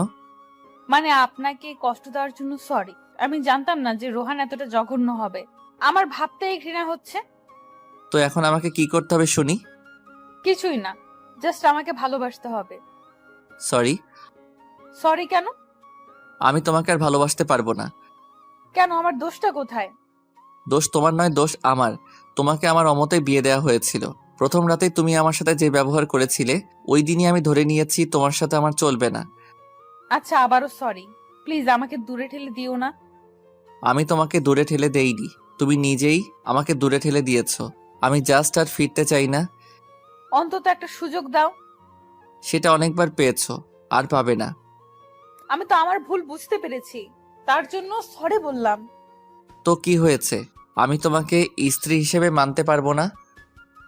মানে আপনাকে কষ্ট দেওয়ার জন্য সরি। আমি জানতাম না যে রোহান এতটা জঘন্য হবে। আমার ভাবতেই ঘৃণা হচ্ছে। তো এখন আমাকে কি করতে হবে শুনি? কিছুই না, জাস্ট আমাকে ভালোবাসতে হবে। সরি। সরি কেন? আমি তোমাকে আর ভালোবাসতে পারবো না। কেন? আমার দোষটা কোথায়? দোষ তোমার নয়, দোষ আমার। তোমাকে আমার অমতেই বিয়ে দেওয়া হয়েছিল। প্রথম রাতেই তুমি আমার সাথে যে ব্যবহার করেছিলে, ওই দিনই আমি ধরে নিয়েছি তোমার সাথে আমার চলবে না। আচ্ছা, আবারও সরি। প্লিজ আমাকে দূরে ঠেলে দিও না। আমি তোমাকে দূরে ঠেলে দেইনি, তুমি নিজেই আমাকে দূরে ঠেলে দিয়েছো। আমি জাস্ট আর ফিরতে চাই না। অন্তত একটা সুযোগ দাও। সেটা অনেকবার পেয়েছো, আর পাবে না। আমি তো আমার ভুল বুঝতে পেরেছি, তার জন্য সরি বললাম। তো কি হয়েছে? আমি তোমাকে স্ত্রী হিসেবে মানতে পারবো না?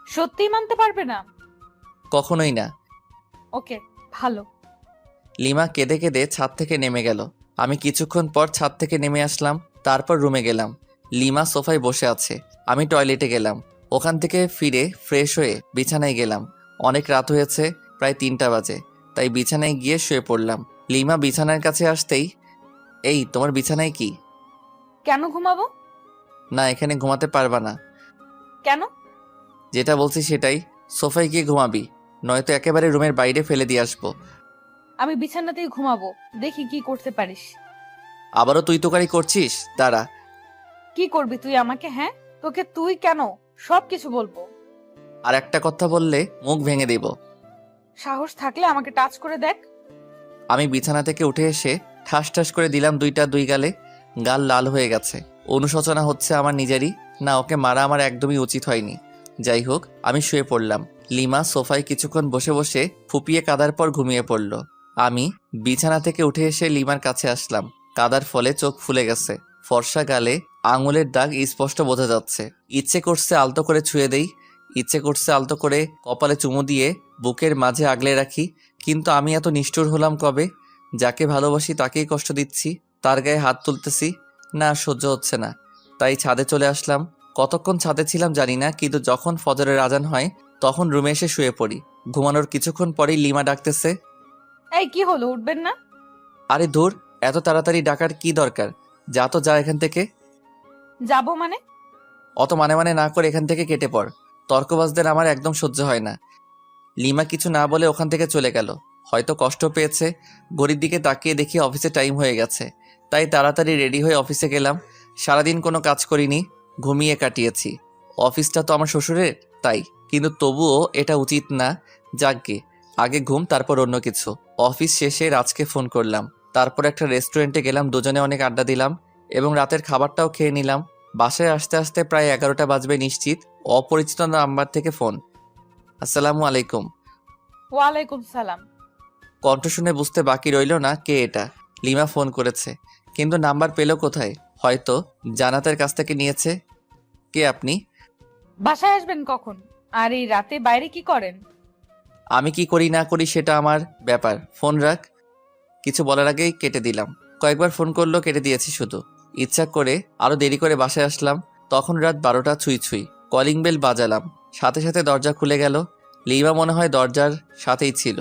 সত্যিই মানতে পারবে না? কখনোই না। ওকে, ভালো। লিমা কেঁদে কেঁদে ছাদ থেকে নেমে গেল। আমি কিছুক্ষণ পর ছাদ থেকে নেমে আসলাম। তারপর রুমে গেলাম। লিমা সোফায় বসে আছে। আমি টয়লেটে গেলাম। ওখান থেকে ফিরে ফ্রেশ হয়ে বিছানায় গেলাম। অনেক রাত হয়েছে, প্রায় 3টা বাজে, তাই বিছানায় গিয়ে শুয়ে পড়লাম। লিমা বিছানার কাছে আসতেই, এই তোমার বিছানায় কি? কেন ঘুমাবো? না, এখানে ঘুমাতে পারবা না। কেন? যেটা বলছি সেটাই, সোফায় গিয়ে ঘুমাবি, নয়তো একেবারে রুমের বাইরে ফেলে দিয়ে আসবো। আমি বিছানাতেই ঘুমাবো, দেখি কি করতে পারিস। আবারও তুই তোকারি করছিস? দাঁড়া। কি করবি তুই আমাকে? হ্যাঁ, তোকে তুই কেন? সবকিছু বলবো। আর একটা কথা বললে মুখ ভেঙে দেব। সাহস থাকলে আমাকে টাচ করে দেখ। আমি বিছানা থেকে উঠে এসে ঠাস ঠাস করে দিলাম দুই গালে। গাল লাল হয়ে গেছে। অনুশোচনা হচ্ছে আমার নিজেরই। না, ওকে মারা আমার একদমই উচিত হয়নি। যাই হোক, আমি শুয়ে পড়লাম। লিমা সোফায় কিছুক্ষণ বসে বসে ফুপিয়ে কাদার পর ঘুমিয়ে পড়ল। আমি বিছানা থেকে উঠে এসে লিমার কাছে আসলাম। কাদার ফলে চোখ ফুলে গেছে। ফর্সা গালে আঙুলের দাগ স্পষ্ট বোঝা যাচ্ছে। ইচ্ছে করছে আলতো করে ছুঁয়ে দেই, ইচ্ছে করছে আলতো করে কপালে চুমু দিয়ে বুকের মাঝে আগলে রাখি, কিন্তু আমি এত নিষ্ঠুর হলাম কবে? যাকে ভালোবাসি তাকেই কষ্ট দিচ্ছি, তার গায়ে হাত তুলতেছি। না, সহ্য হচ্ছে না। তাই ছাদে চলে আসলাম। কতক্ষণ ছাদে ছিলাম জানি না, কিন্তু যখন ফজরের আজান হয় তখন রুমে এসে শুয়ে পড়ি। ঘুমানোর কিছুক্ষণ পরেই লিমা ডাকতেছে। এই কি হলো, উঠবেন না? আরে ধুর, এত তাড়াতাড়ি ডাকার কি দরকার? যা তো যা এখান থেকে। যাবো মানে? অত মানে মানে না করে এখান থেকে কেটে পড়। তর্কবাজদের আমার একদম সহ্য হয় না। লিমা কিছু না বলে ওখান থেকে চলে গেল। হয়তো কষ্ট পেয়েছে। ঘড়ির দিকে তাকিয়ে দেখি অফিসে টাইম হয়ে গেছে, তাই তাড়াতাড়ি রেডি হয়ে অফিসে গেলাম। সারাদিন কোনো কাজ করিনি, ঘুমিয়ে কাটিয়েছি। অফিসটা তো আমার শ্বশুরের, তাই। কিন্তু তবুও এটা উচিত না। যাকগে, আগে ঘুম তারপর অন্য কিছু। অফিস শেষে রাজকে ফোন করলাম। তারপর একটা রেস্টুরেন্টে গেলাম, দুজনে অনেক আড্ডা দিলাম এবং রাতের খাবারটাও খেয়ে নিলাম। বাসায় আসতে আসতে প্রায় 11টা বাজবে নিশ্চিত। অপরিচিত নাম্বার থেকে ফোন। আসসালামু আলাইকুম। ওয়ালাইকুম সালাম। কণ্ঠ শুনে বুঝতে বাকি রইল না কে এটা। লিমা ফোন করেছে, কিন্তু নাম্বার পেল কোথায়? হয়তো জানাতের কাছ থেকে নিয়েছে। কে আপনি? বাসায় আসবেন কখন? আর এই রাতে বাইরে কি করেন? আমি কি করি না করি সেটা আমার ব্যাপার, ফোন রাখ। কিছু বলার আগেই কেটে দিলাম। কয়েকবার ফোন করলো, কেটে দিয়েছি শুধু। ইচ্ছা করে আরো দেরি করে বাসায় আসলাম। তখন রাত 12টা ছুঁই ছুঁই। কলিং বেল বাজালাম, সাথে সাথে দরজা খুলে গেল। লিমা মনে হয় দরজার সাথেই ছিল।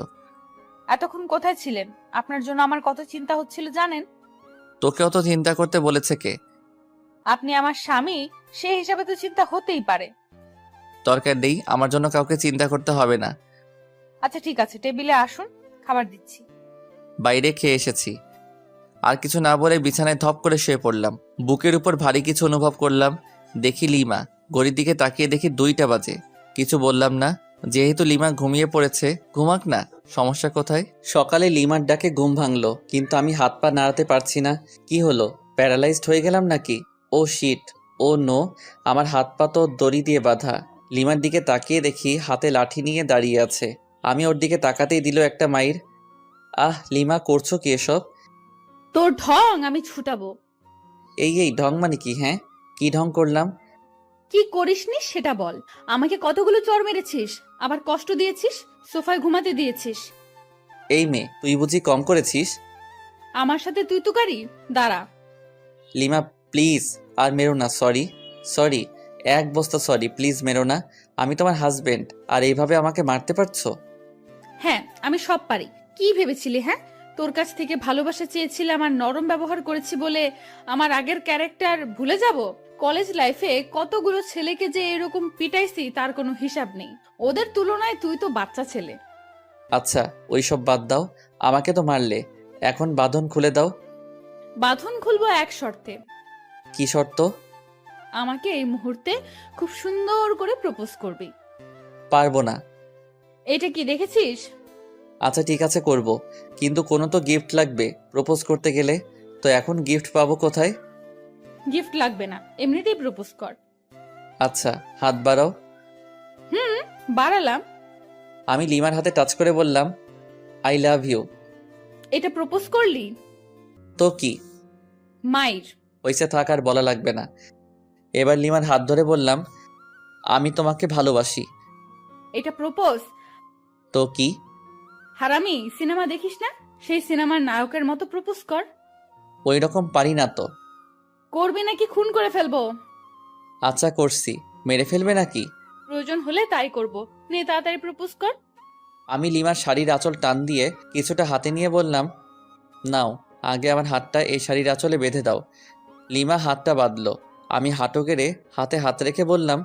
এতক্ষণ কোথায় ছিলেন? আপনার জন্য আমার কত চিন্তা হচ্ছিল জানেন? তোকে অত চিন্তা করতে বলেছে কে? আপনি আমার স্বামী, সেই হিসাবে তো চিন্তা হতেই পারে। দরকার নেই, আমার জন্য কাউকে চিন্তা করতে হবে না। আচ্ছা ঠিক আছে, টেবিলে আসুন, খাবার দিচ্ছি। বাইরে খেয়ে এসেছি। আর কিছু না বলে বিছানায় ধপ করে শুয়ে পড়লাম। বুকের উপর ভারী কিছু অনুভব করলাম। দেখি লিমা। ঘড়ির দিকে তাকিয়ে দেখি 2টা বাজে। কিছু বললাম না, যেহেতু লিমা ঘুমিয়ে পড়েছে, ঘুমাক না, সমস্যা কোথায়? সকালে লিমার ডাকে ঘুম ভাঙলো, কিন্তু আমি হাত পা নাড়াতে পারছি না। কি হলো, প্যারালাইজড হয়ে গেলাম নাকি? ও শিট, ও নো, আমার হাত পা তো দড়ি দিয়ে বাঁধা। লিমার দিকে তাকিয়ে দেখি হাতে লাঠি নিয়ে দাঁড়িয়ে আছে। আমি ওর দিকে তাকাতেই দিল একটা মাইর। আহ লিমা, করছো কি এসব? তোর ঢং আমি ছুটাবো। এই ঢং মানে কি? হ্যাঁ, কি ঢং করলাম? কি করিসনি সেটা বল। আমাকে কতগুলো চড় মেরেছিস, আবার কষ্ট দিয়েছিস, সোফায় ঘুমাতে দিয়েছিস। এই মেয়ে, তুই বুঝি কম করেছিস? আমার সাথে তুই তুকারি? দাঁড়া। লিমা প্লিজ, আর মেরো না। সরি সরি, এক বস্তা সরি, প্লিজ মেরো না। আমি তোমার হাজবেন্ড, আর এইভাবে আমাকে মারতে পারছো? হ্যাঁ, আমি সব পারি। কি ভেবেছিলি? হ্যাঁ, তোর কাছ থেকে ভালোবাসা চেয়েছিলাম আর নরম ব্যবহার করেছি বলে আমার আগের ক্যারেক্টার ভুলে যাব? কলেজ লাইফে কতগুলো ছেলেকে যে এরকম পিটাইছি তার কোনো হিসাব নেই। ওদের তুলনায় তুই তো বাচ্চা ছেলে। আচ্ছা, ওইসব বাদ দাও। আমাকে তো মারলে, এখন বাঁধন খুলে দাও। বাঁধন খুলবো এক শর্তে। কি শর্ত? আমাকে এই মুহূর্তে খুব সুন্দর করে প্রপোজ করবি। পারবো না। এটা কি দেখেছিস? আচ্ছা ঠিক আছে, করব, কিন্তু কোনো তো গিফট লাগবে প্রপোজ করতে গেলে। তো এখন গিফট পাবো কোথায়? গিফট লাগবে না, এমনিতেই প্রপোজ কর। আচ্ছা, হাত বাড়াও। বাড়ালাম। আমি লিমার হাতে টাচ করে বললাম, আই লাভ ইউ। এটা প্রপোজ করলি? তো কি মাইর। হয়েছে, থাক, আর বলা লাগবে না। এবার লিমার হাত ধরে বললাম, আমি তোমাকে ভালোবাসি। এটা প্রপোজ? তো কি? হারামি, সিনেমা দেখিস না? সেই সিনেমার নায়কের মতো প্রপোজ কর। ওই রকম পারি না তো। করবি নাকি খুন করে ফেলবো? আচ্ছা করছি, মেরে ফেলবে নাকি? প্রয়োজন হলে তাই করব। নে তাড়াতাড়ি প্রপোজ কর। আমি লিমার শাড়ির আঁচল টান দিয়ে কিছুটা হাতে নিয়ে বললাম, নাও, আগে আমার হাতটা এই শাড়ির আঁচলে বেঁধে দাও। লিমা হাতটা বাঁধলো। আমি হাঁটু গেড়ে হাতে হাত রেখে বললাম,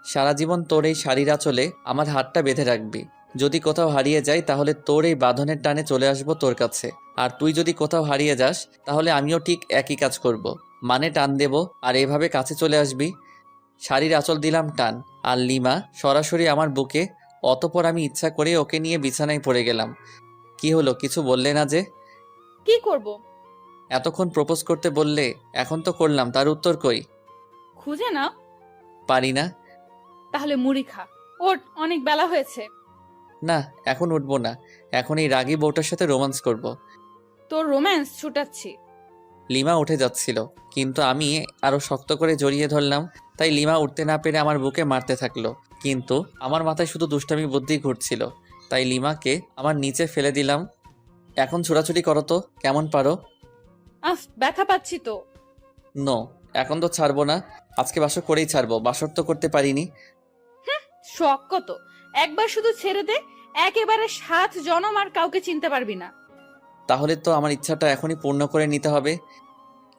সারা জীবন তোর এই শাড়ির আঁচলে আমার হাতটা বেঁধে রাখবি। যদি কোথাও হারিয়ে যাই তাহলে তোর এই বাঁধনের টানে চলে আসবো তোর কাছে। আর তুই যদি কোথাও হারিয়ে যাস তাহলে আমিও ঠিক একই কাজ করব। মানে টান দেব আর এভাবে কাছে চলে আসবি। শাড়ির আঁচল দিলাম টান, আর লিমা সরাসরি আমার বুকে। অতপর আমি ইচ্ছা করে ওকে নিয়ে বিছানায় পড়ে গেলাম। কি হলো, কিছু বললে না যে? কি করব? এতক্ষণ প্রপোজ করতে বললে, এখন তো করলাম, তার উত্তর কই? খুঁজে নাও। পারি না। তাহলে মুড়ি খা। ওঠ, অনেক বেলা হয়েছে। না, এখন উঠবো না। এখন এই রাগী বউটার সাথে রোমান্স করব। তোর রোম্যান্স ছুটাচ্ছি। লিমা উঠে যাচ্ছিল, কিন্তু আমি আরো শক্ত করে জড়িয়ে ধরলাম। তাই লিমা উঠতে না পেরে আমার বুকে মারতে থাকলো। কিন্তু আমার মাথায় শুধু দুষ্টামি বুদ্ধি ঘুরছিল। তাই লিমাকে আমার নিচে ফেলে দিলাম। এখন ছোড়াছুড়ি করো তো, কেমন পারো? আহ, ব্যথা পাচ্ছি তো। নো, এখন তো ছাড়বো না। আজকে বাসর করেই ছাড়বো, বাসর তো করতে পারিনি। শখ কত, একবার শুধু ছেড়ে দে, একেবারে 7 জনম আর কাউকে চিনতে পারবি না। তাহলে তো আমার ইচ্ছাটা এখনই পূর্ণ করে নিতে হবে।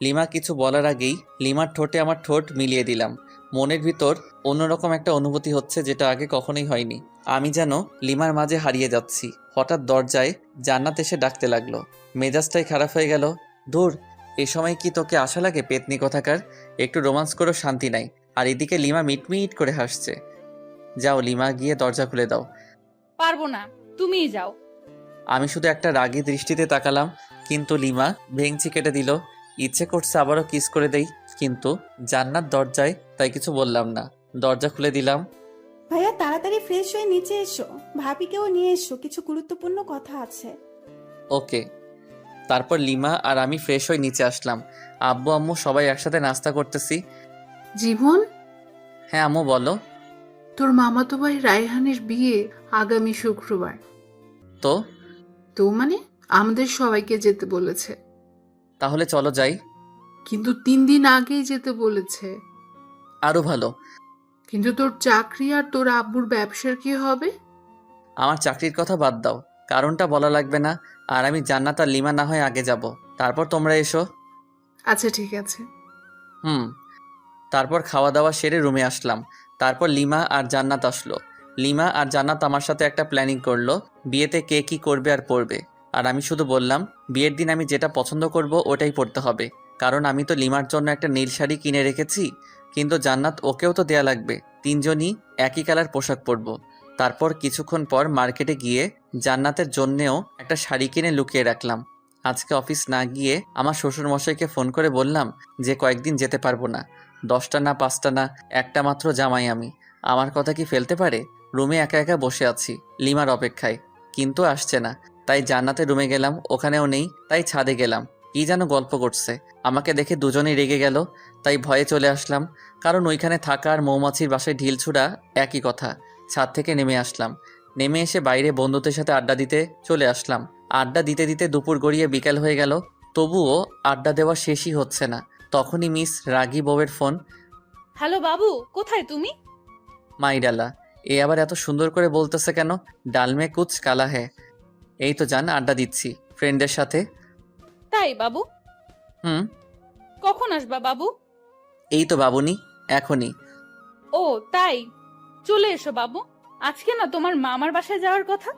লিমা কিছু বলার আগেই লিমার ঠোঁটে আমার ঠোঁট মিলিয়ে দিলাম। মনের ভিতর অন্যরকম একটা অনুভূতি হচ্ছে যেটা আগে কখনোই হয়নি। আমি যেন লিমার মাঝে হারিয়ে যাচ্ছি। হঠাৎ দরজায় জান্নাত এসে ডাকতে লাগলো। মেজাজটাই খারাপ হয়ে গেল। দূর, এ সময় কি তোকে আশা লাগে পেতনি কথাকার? একটু রোমান্স করেও শান্তি নাই। আর এদিকে লিমা মিটমিট করে হাসছে। যাও লিমা, গিয়ে দরজা খুলে দাও। পারবো না, তুমিই যাও। আমি শুধু একটা রাগী দৃষ্টিতে তাকালাম, কিন্তু লিমা ভেংচি কেটে দিল। ইচ্ছে করছে আবারও কিস করে দেই, কিন্তু জান্নাত দরজায়, তাই কিছু বললাম না। দরজা খুলে দিলাম। ভাইয়া তাড়াতাড়ি ফ্রেশ হয়ে নিচে এসো, ভাবিকেও নিয়ে এসো, কিছু গুরুত্বপূর্ণ কথা আছে। ওকে। তারপর লিমা আর আমি ফ্রেশ হয়ে নিচে আসলাম। আব্বু আম্মু সবাই একসাথে নাস্তা করতেছি। জীবন, হ্যাঁ আম্মু বলো। তোর মামাতো ভাই রায়হানের বিয়ে আগামী শুক্রবার। তো তো মানে আমাদের সবাইকে যেতে বলেছে, তাহলে চলো যাই। কিন্তু 3 দিন আগেই যেতে বলেছে। আরও ভালো। কিন্তু তোর চাকরি আর তোর আব্বুর ব্যবসার কি হবে? আমার চাকরির কথা বাদ দাও, কারণটা বলা লাগবে না। আর আমি জান্নাত আর লিমা না হয় আগে যাব, তারপর তোমরা এসো। আচ্ছা ঠিক আছে। তারপর খাওয়া দাওয়া সেরে রুমে আসলাম। তারপর লিমা আর জান্নাত আসলো। লিমা আর জান্নাত আমার সাথে একটা প্ল্যানিং করলো, বিয়েতে কে কী করবে আর পরবে। আর আমি শুধু বললাম, বিয়ের দিন আমি যেটা পছন্দ করব ওটাই পরতে হবে, কারণ আমি তো লিমার জন্য একটা নীল শাড়ি কিনে রেখেছি। কিন্তু জান্নাত, ওকেও তো দেয়া লাগবে। 3 জনই একই কালার পোশাক পরব। তারপর কিছুক্ষণ পর মার্কেটে গিয়ে জান্নাতের জন্যেও একটা শাড়ি কিনে লুকিয়ে রাখলাম। আজকে অফিস না গিয়ে আমার শ্বশুরমশাইকে ফোন করে বললাম যে কয়েকদিন যেতে পারবো না। 10টা না 5টা না, একটা মাত্র জামাই আমি, আমার কথা কি ফেলতে পারে? রুমে একা একা বসে আছি লিমার অপেক্ষায়, কিন্তু আসছে না। তাই জান্নাতের রুমে গেলাম, ওখানেও নেই। তাই ছাদে গেলাম, কি যেন গল্প করছে। আমাকে দেখে দুজনেই রেগে গেল, তাই ভয়ে চলে আসলাম, কারণ ওইখানে থাকা আর মৌমাছির বাসায় ঢিল ছুড়া একই কথা। ছাদ থেকে নেমে আসলাম। নেমে এসে বাইরে বন্ধুদের সাথে আড্ডা দিতে চলে আসলাম। আড্ডা দিতে দিতে দুপুর গড়িয়ে বিকেল হয়ে গেল, তবুও আড্ডা দেওয়া শেষই হচ্ছে না। তখনই মিস রাগী বউয়ের ফোন। হ্যালো বাবু, কোথায় তুমি? মাইডালা, এ আবার এত সুন্দর করে বলতেছে কেন? ডালমে কুচ কালা হ্যাঁ। এই তো জান, আড্ডা দিচ্ছি ফ্রেন্ডের সাথে। তাই বাবু? হুম। কখন আসবা বাবু? এই তো বাবুনি, এখনই। ও তাই, চলে এসো বাবু। আজকে না তোমার মামার বাসায় যাওয়ার কথা।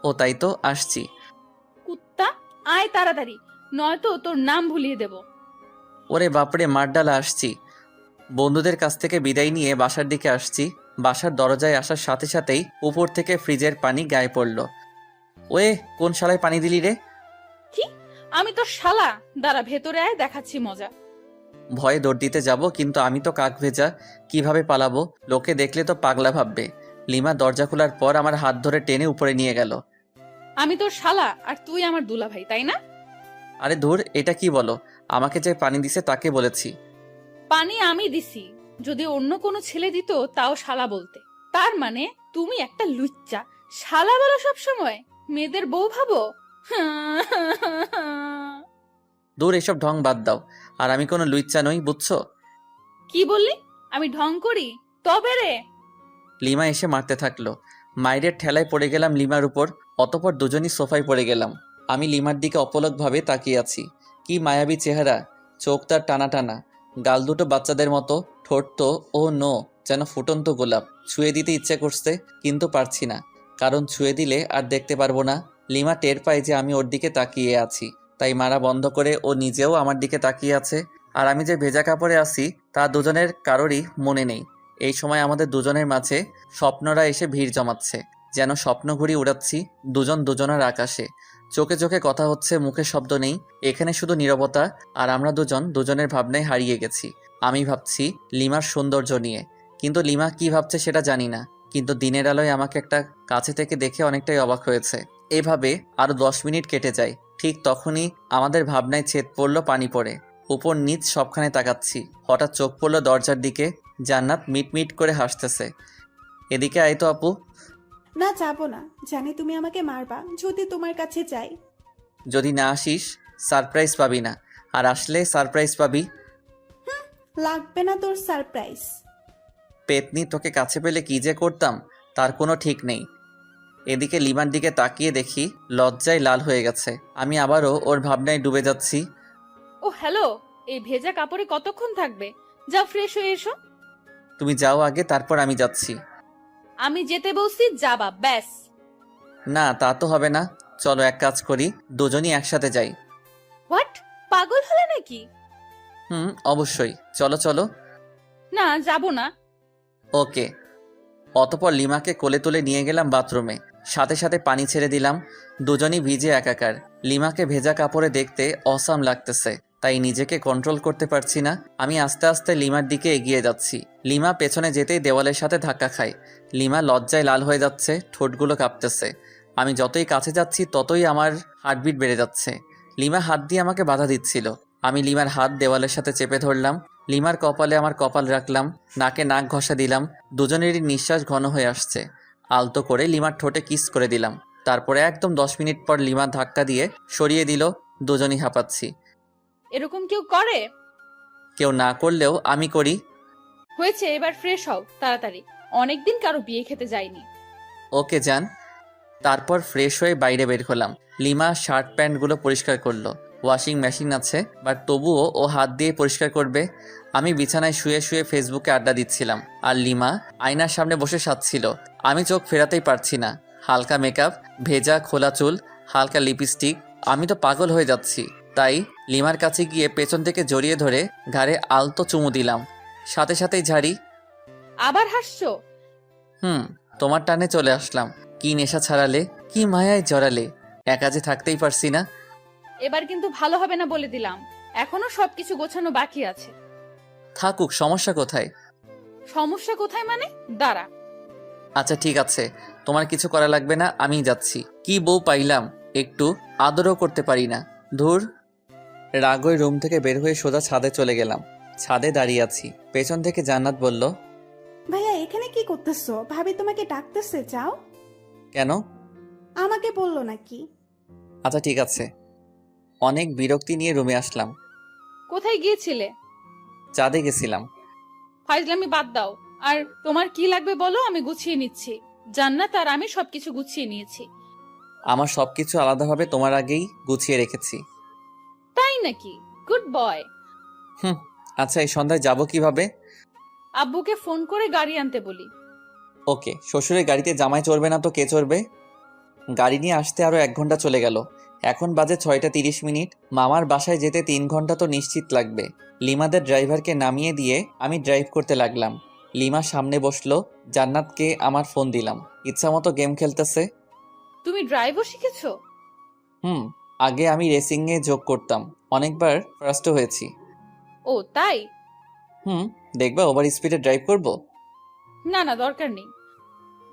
ও তাই তো, আসছি। কুত্তা, আয় তাড়াতাড়ি, নয়তো তোর নাম ভুলিয়ে দেব। ওরে বাপরে, মারডালা, আসছি। বন্ধুদের কাছ থেকে বিদায় নিয়ে বাসার দিকে আসছি। বাসার দরজায় আসার সাথে সাথেই উপর থেকে ফ্রিজের পানি গায়ে পড়ল। ওয়ে, কোন শালায় পানি দিলি রে? কি? আমি তো শালা, দাঁড়া ভেতরে আয়, দেখাচ্ছি মজা। ভয়ে দৌড় দিতে যাব, কিন্তু আমি তো কাক ভেজা, কিভাবে পালাবো? লোকে দেখলে তো পাগলা ভাববে। লিমা দরজা খোলার পর আমার হাত ধরে টেনে উপরে নিয়ে গেল। আমি তোর শালা আর তুই আমার দুলাভাই, তাই না? আরে ধুর, এটা কি বলো? আমাকে যে পানি দিছে তাকে বলেছি। পানি আমি দিছি, যদি অন্য কোনো ছেলে দিত তাও শালা বলতে। তার মানে তুমি একটা লুচ্চা, শালা বলো সব সময়, মেয়েদের বউ ভাবো। দূর, এসব ঢং বাদ দাও। আর আমি কোনো লুইচ্চা নই, বুঝছো? কি বললি? আমি ঢং করি? তবে রে। লিমা এসে মারতে থাকলো। মায়ের ঠেলায় পড়ে গেলাম লিমার উপর, অতপর দুজনই সোফায় পড়ে গেলাম। আমি লিমার দিকে অপলকভাবে তাকিয়ে আছি। কি মায়াবী চেহারা, চোখ তার টানা টানা, গাল দুটো বাচ্চাদের মতো, ঠোঁট তো ও নো, যেন ফুটন্ত গোলাপ। ছুঁয়ে দিতে ইচ্ছে করছে, কিন্তু পারছি না, কারণ ছুঁয়ে দিলে আর দেখতে পারবো না। লিমা টের পায় যে আমি ওর দিকে তাকিয়ে আছি, তাই মারা বন্ধ করে ও নিজেও আমার দিকে তাকিয়ে আছে। আর আমি যে ভেজা কাপড়ে আছি তা দুজনের কারোরই মনে নেই। এই সময় আমাদের দুজনের মাঝে স্বপ্নরা এসে ভিড় জমাচ্ছে, যেন স্বপ্ন ঘুড়ি উড়াচ্ছি দুজন দুজনের আকাশে। চোখে চোখে কথা হচ্ছে, মুখে শব্দ নেই, এখানে শুধু নীরবতা। আর আমরা দুজন দুজনের ভাবনায় হারিয়ে গেছি। আমি ভাবছি লিমার সৌন্দর্য নিয়ে, কিন্তু লিমা কি ভাবছে সেটা জানি না। কিন্তু দিনের আলোয় আমাকে একটা কাছে থেকে দেখে অনেকটাই অবাক হয়েছে। এভাবে আরো 10 মিনিট কেটে যায়। ঠিক তখনই আমাদের ভাবনায় ছেদ পড়লো পানি পড়ে। উপর নিচ সবখানে তাকাচ্ছি, হঠাৎ চোখ পড়লো দরজার দিকে। জান্নাত মিটমিট করে হাসতেছে। এদিকে আয় তো আপু। না, যাবো না, জানি তুমি আমাকে মারবা যদি তোমার কাছে যাই। যদি না আসিস সারপ্রাইজ পাবি না, আর আসলে সারপ্রাইজ পাবি। লাগবে না তোর সারপ্রাইজ। পেতনি, তোকে কাছে পেলে কি যে করতাম। তার কোনো ঠিক নেই। এদিকে লিমার দিকে তাকিয়ে দেখি লজ্জায় লাল হয়ে গেছে। আমি আবারও ওর ভাবনায় ডুবে যাচ্ছি। ও হ্যালো, এই ভেজা কাপড়ে কতক্ষণ থাকবে? যাও ফ্রেশ হয়ে এসো। তুমি যাও আগে, তারপর আমি যাচ্ছি। আমি যেতে বলছি, যাবা ব্যাস। না, তা তো হবে না। চলো এক কাজ করি, দুজনই একসাথে যাই। হোয়াট, পাগল হলে নাকি? অবশ্যই, চলো চলো। না, যাব না। ওকে। অতপর লিমাকে কোলে তুলে নিয়ে গেলাম বাথরুমে। সাথে সাথে পানি ছেড়ে দিলাম। দুজনই ভিজে একাকার। লিমাকে ভেজা কাপড়ে দেখতে অসাম লাগতেছে, তাই নিজেকে কন্ট্রোল করতে পারছি না। আমি আস্তে আস্তে লিমার দিকে এগিয়ে যাচ্ছি। লিমা পেছনে যেতেই দেওয়ালের সাথে ধাক্কা খায়। লিমা লজ্জায় লাল হয়ে যাচ্ছে, ঠোঁটগুলো কাঁপতেছে। আমি যতই কাছে যাচ্ছি ততই আমার হার্টবিট বেড়ে যাচ্ছে। লিমা হাত দিয়ে আমাকে বাধা দিচ্ছিল। আমি লিমার হাত দেওয়ালের সাথে চেপে ধরলাম। লিমার কপালে আমার কপাল রাখলাম, নাকে নাক ঘষা দিলাম। দুজনেরই নিঃশ্বাস ঘন হয়ে আসছে। আলতো করে লিমার ঠোঁটে কিস করে দিলাম। তারপরে একদম 10 মিনিট পর লিমা ধাক্কা দিয়ে সরিয়ে দিল। দুজনই হাঁপাচ্ছি। এরকম কেউ করে? কেউ না করলেও আমি করি। হয়েছে, এবার ফ্রেশ হও তাড়াতাড়ি। অনেকদিন কারো বিয়ে খেতে যাইনি। ওকে যান। তারপর ফ্রেশ হয়ে বাইরে বের হলাম। লিমা শার্ট প্যান্টগুলো পরিষ্কার করলো। ওয়াশিং মেশিন আছে, বাট তবুও ও হাত দিয়ে পরিষ্কার করবে। আমি বিছানায় শুয়ে শুয়ে ফেসবুকে আড্ডা দিচ্ছিলাম, আর লিমা আয়নার সামনে বসে সাজছিল। আমি চোখ ফেরাতেই পারছি না। হালকা মেকআপ, ভেজা খোলা চুল, হালকা লিপস্টিক। আমি তো পাগল হয়ে যাচ্ছি। তাই লিমার কাছে গিয়ে পেছন থেকে জড়িয়ে ধরে ঘাড়ে আলতো চুমু দিলাম। সাথে সাথেই ঝাড়ি। আবার হাসছো? তোমার টানে চলে আসলাম। কি নেশা ছাড়ালে, কি মায়ায় জড়ালে। একা যে থাকতেই পারছি না। এবার কিন্তু ভালো হবে না বলে দিলাম। এখনো সবকিছু গোছানো বাকি আছে। থাকুক, সমস্যা কোথায়? সমস্যা কোথায় মানে? দাঁড়া। আচ্ছা ঠিক আছে, তোমার কিছু করা লাগবে না, আমিই যাচ্ছি। কি বউ পাইলাম, একটু আদরও করতে পারি না। ধুর। রাগই রুম থেকে বের হয়ে সোজা ছাদে চলে গেলাম। ছাদে দাঁড়িয়ে আছি। পেছন থেকে জান্নাত বলল, ভাইয়া এখানে কি করতেছো? ভাবি তোমাকে ডাকতেছে, যাও। কেন? আমাকে বললো নাকি? আচ্ছা ঠিক আছে। অনেক বিরক্তি নিয়ে রুমে আসলাম। কোথায় গিয়েছিলে? চাঁদে গেছিলাম। ফাইজলামি বাদ দাও। আর তোমার কি লাগবে বলো, আমি গুছিয়ে নিচ্ছি। জান্নাত আর আমি সবকিছু গুছিয়ে নিয়েছি। আমার সবকিছু আলাদাভাবে তোমার আগেই গুছিয়ে রেখেছি। তাই নাকি? Good boy. আচ্ছা, এই সন্ধ্যায় যাব কিভাবে? আব্বুকে ফোন করে গাড়ি আনতে বলি। ওকে। শ্বশুরের গাড়িতে জামাই চড়বে না তো কে চড়বে? গাড়ি নিয়ে আসতে আরও 1 ঘন্টা চলে গেল। এখন বাজে 6টা 30 মিনিট। মামার বাসায় যেতে 3 ঘন্টা তো নিশ্চিত লাগবে। লিমাদের ড্রাইভারকে নামিয়ে দিয়ে আমি ড্রাইভ করতে লাগলাম। লিমা সামনে বসলো। জান্নাতকে আমার ফোন দিলাম। ইচ্ছামতো গেম খেলতেছে। তুমি ড্রাইভও শিখেছো? আগে আমি রেসিংয়ে যোগ করতাম, অনেকবার ফার্স্টও হয়েছি। ও তাই? দেখবা ওভার স্পিডে ড্রাইভ করব? না না, দরকার নেই।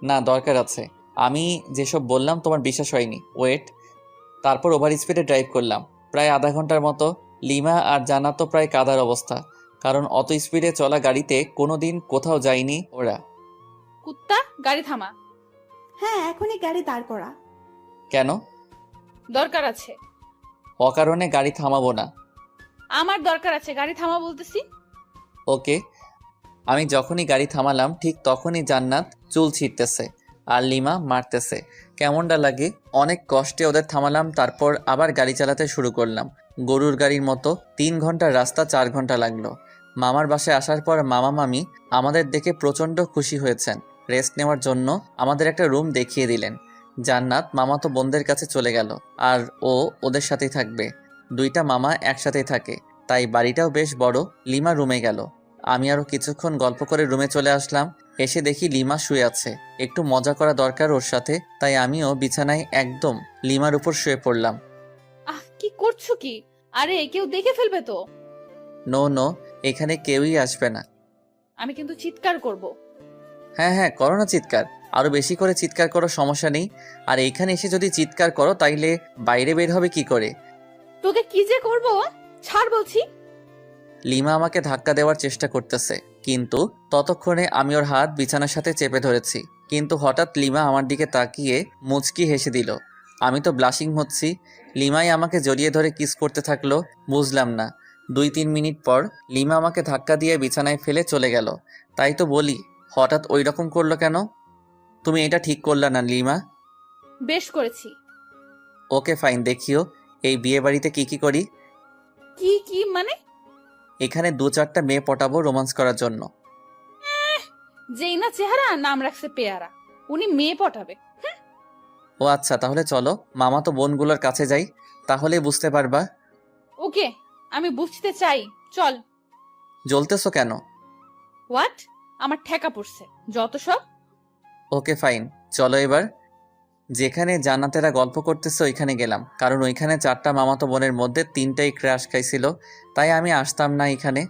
না, দরকার আছে। আমি যেসব বললাম তোমার বিশ্বাস হয়নি। ওয়েট। তারপর ওভার স্পিডে ড্রাইভ করলাম প্রায় আধা ঘন্টার মতো। লিমা আর জান্নাত তো প্রায় কাদার অবস্থা, কারণ অত স্পিডে চলা গাড়িতে কোনোদিন কোথাও যায়নি ওরা। কুত্তা, গাড়ি থামা। হ্যাঁ, এখনই গাড়ি দাঁড় করা। কেন? দরকার আছে। অকারণে গাড়ি থামাবো না। আমার দরকার আছে, গাড়ি থামা বলতেছি। ওকে। আমি যখনই গাড়ি থামালাম ঠিক তখনই জান্নাত চুল ছিঁড়তেছে আর লিমা মারতেছে। কেমনটা লাগে? অনেক কষ্টে ওদের থামালাম, তারপর আবার গাড়ি চালাতে শুরু করলাম গরুর গাড়ির মতো। 3 ঘন্টার রাস্তা 4 ঘন্টা লাগলো। মামার বাসায় আসার পর মামা মামি আমাদের দেখে প্রচণ্ড খুশি হয়েছেন। রেস্ট নেওয়ার জন্য আমাদের একটা রুম দেখিয়ে দিলেন। জান্নাত মামাতো বোনদের কাছে চলে গেল, আর ও ওদের সাথেই থাকবে। 2টা মামা একসাথেই থাকে, তাই বাড়িটাও বেশ বড়। লিমা রুমে গেল। আমি আরও কিছুক্ষণ গল্প করে রুমে চলে আসলাম। এসে দেখি লিমা শুয়ে আছে। একটু মজা করা দরকার ওর সাথে, তাই আমিও বিছানায় একদম লিমার উপর শুয়ে পড়লাম। কি করছো কি? আরে কেউ দেখে ফেলবে তো। নো, এখানে কেউই আসবে না। আমি কিন্তু চিৎকার করব। হ্যাঁ, করো না চিৎকার। আরো বেশি করে চিৎকার করো, সমস্যা নেই। আর এইখানে এসে যদি চিৎকার করো তাইলে বাইরে বের হবে কি করে? তোকে কি যে করব, ছাড় বলছি। লিমা আমাকে ধাক্কা দেওয়ার চেষ্টা করতেছে, কিন্তু ততক্ষণে আমি ওর হাত বিছানার সাথে চেপে ধরেছি। কিন্তু হঠাৎ লিমা আমার দিকে তাকিয়ে মুচকি হেসে দিল। আমি তো ব্লাশিং হচ্ছি। লিমাই আমাকে জড়িয়ে ধরে কিস করতে থাকলো। বুঝলাম না। 2-3 মিনিট পর লিমা আমাকে ধাক্কা দিয়ে বিছানায় ফেলে চলে গেল। তাই তো বলি, হঠাৎ ওই রকম করলো কেন? তুমি এটা ঠিক করলা না লিমা। বেশ করেছি। ওকে ফাইন, দেখিও এই বিয়ে বাড়িতে কি কি করি। কি কি মানে? এখানে 2-4টা মেয়ে পটাবো রোমান্স করার জন্য। যেই না চেহারা, নাম রাখছে পেয়ারা, উনি মেয়ে পটাবে? ও আচ্ছা, তাহলে চলো মামা তো বোনগুলোর কাছে যাই, তাহলে বুঝতে পারবা। ওকে, আমি বুঝতে চাই, চল। জ্বলতেছো কেন? হোয়াট? আমার ঠেকা পড়ছে যত সব। ওকে ফাইন, চলো এবার। যেখানে জান্নাতেরা গল্প করতেছে ওইখানে গেলাম, কারণ ওইখানে 4টা মামাতো বোনের মধ্যে 3টাই ক্র্যাশ খাইছিল, তাই আমি আসতাম না। এখানে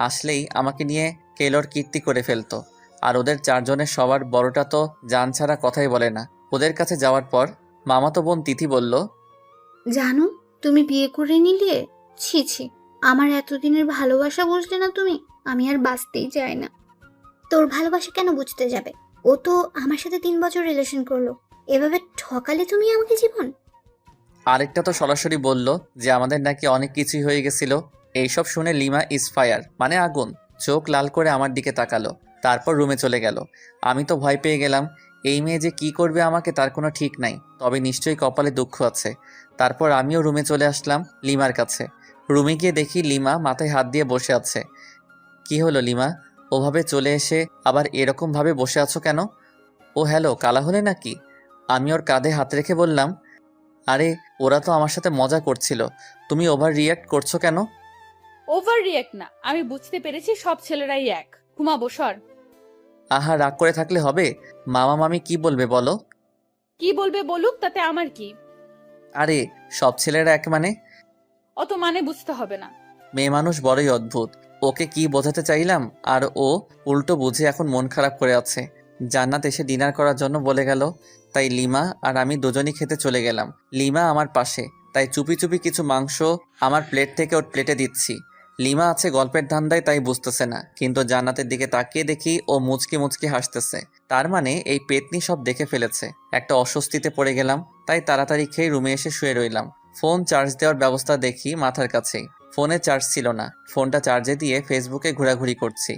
আসলেই আমাকে নিয়ে কেলোর কীর্তি করে ফেলতো। আর ওদের 4 জনের সবার বড়টা তো জান ছাড়া কথাই বলে না। ওদের কাছে যাওয়ার পর মামাতো বোন তিথি বলল, জানো তুমি বিয়ে করে নিলে? ছি ছি, আমার এতদিনের ভালোবাসা বুঝলে না তুমি? আমি আর বাঁচতেই চাই না। তোর ভালোবাসা কেন বুঝতে যাবে? ও তো আমার সাথে 3 বছর রিলেশন করলো, এভাবে ঠকালে তুমি আমাকে জীবন। আরেকটা তো সরাসরি বলল যে আমাদের নাকি অনেক কিছুই হয়ে গেছিল। এইসব শুনে লিমা ইজ ফায়ার, মানে আগুন, চোখ লাল করে আমার দিকে তাকালো, তারপর রুমে চলে গেল। আমি তো ভয় পেয়ে গেলাম, এই মেয়ে যে কি করবে আমাকে তার কোনো ঠিক নাই, তবে নিশ্চয়ই কপালে দুঃখ আছে। তারপর আমিও রুমে চলে আসলাম লিমার কাছে। রুমে গিয়ে দেখি লিমা মাথায় হাত দিয়ে বসে আছে। কি হলো লিমা, ওভাবে চলে এসে আবার এরকমভাবে বসে আছো কেন? ও হ্যালো, কালা হলে নাকি? আমি ওর কাঁধে হাত রেখে বললাম, আরে ওরা তো আমার সাথে মজা করছিল, তুমি ওভার রিয়্যাক্ট করছো কেন? ওভার রিয়েক্ট না, আমি বুঝতে পেরেছি সব ছেলেরাই এক। ঘুমাবো, সর। আহা, রাগ করে থাকলে হবে? মামা মামি কি বলবে বলো? কি বলবে বলুক, তাতে আমার কি? আরে সব ছেলেরা এক মানে? অত মানে বুঝতে হবে না। মেয়ে মানুষ বড়ই অদ্ভুত। ওকে কি বোঝাতে চাইলাম আর ও উল্টো বুঝে এখন মন খারাপ করে আছে। জান্নাত এসে ডিনার করার জন্য বলে গেল, তাই লিমা আর আমি দুজনই খেতে চলে গেলাম। লিমা আমার পাশে, তাই চুপি চুপি কিছু মাংস আমার প্লেট থেকে ওর প্লেটে দিচ্ছি। লিমা আছে গল্পের ধান্দায়, তাই বুঝতেছে না, কিন্তু জান্নাতের দিকে তাকিয়ে দেখি ও মুচকি মুচকি হাসতেছে। তার মানে এই পেতনি সব দেখে ফেলেছে। একটা অস্বস্তিতে পড়ে গেলাম, তাই তাড়াতাড়ি খেয়ে রুমে এসে শুয়ে রইলাম। ফোন চার্জ দেওয়ার ব্যবস্থা দেখি মাথার কাছেই, ফোনে চার্জ ছিল না। ফোনটা চার্জে দিয়ে ফেসবুকে ঘোরাঘুরি করছি।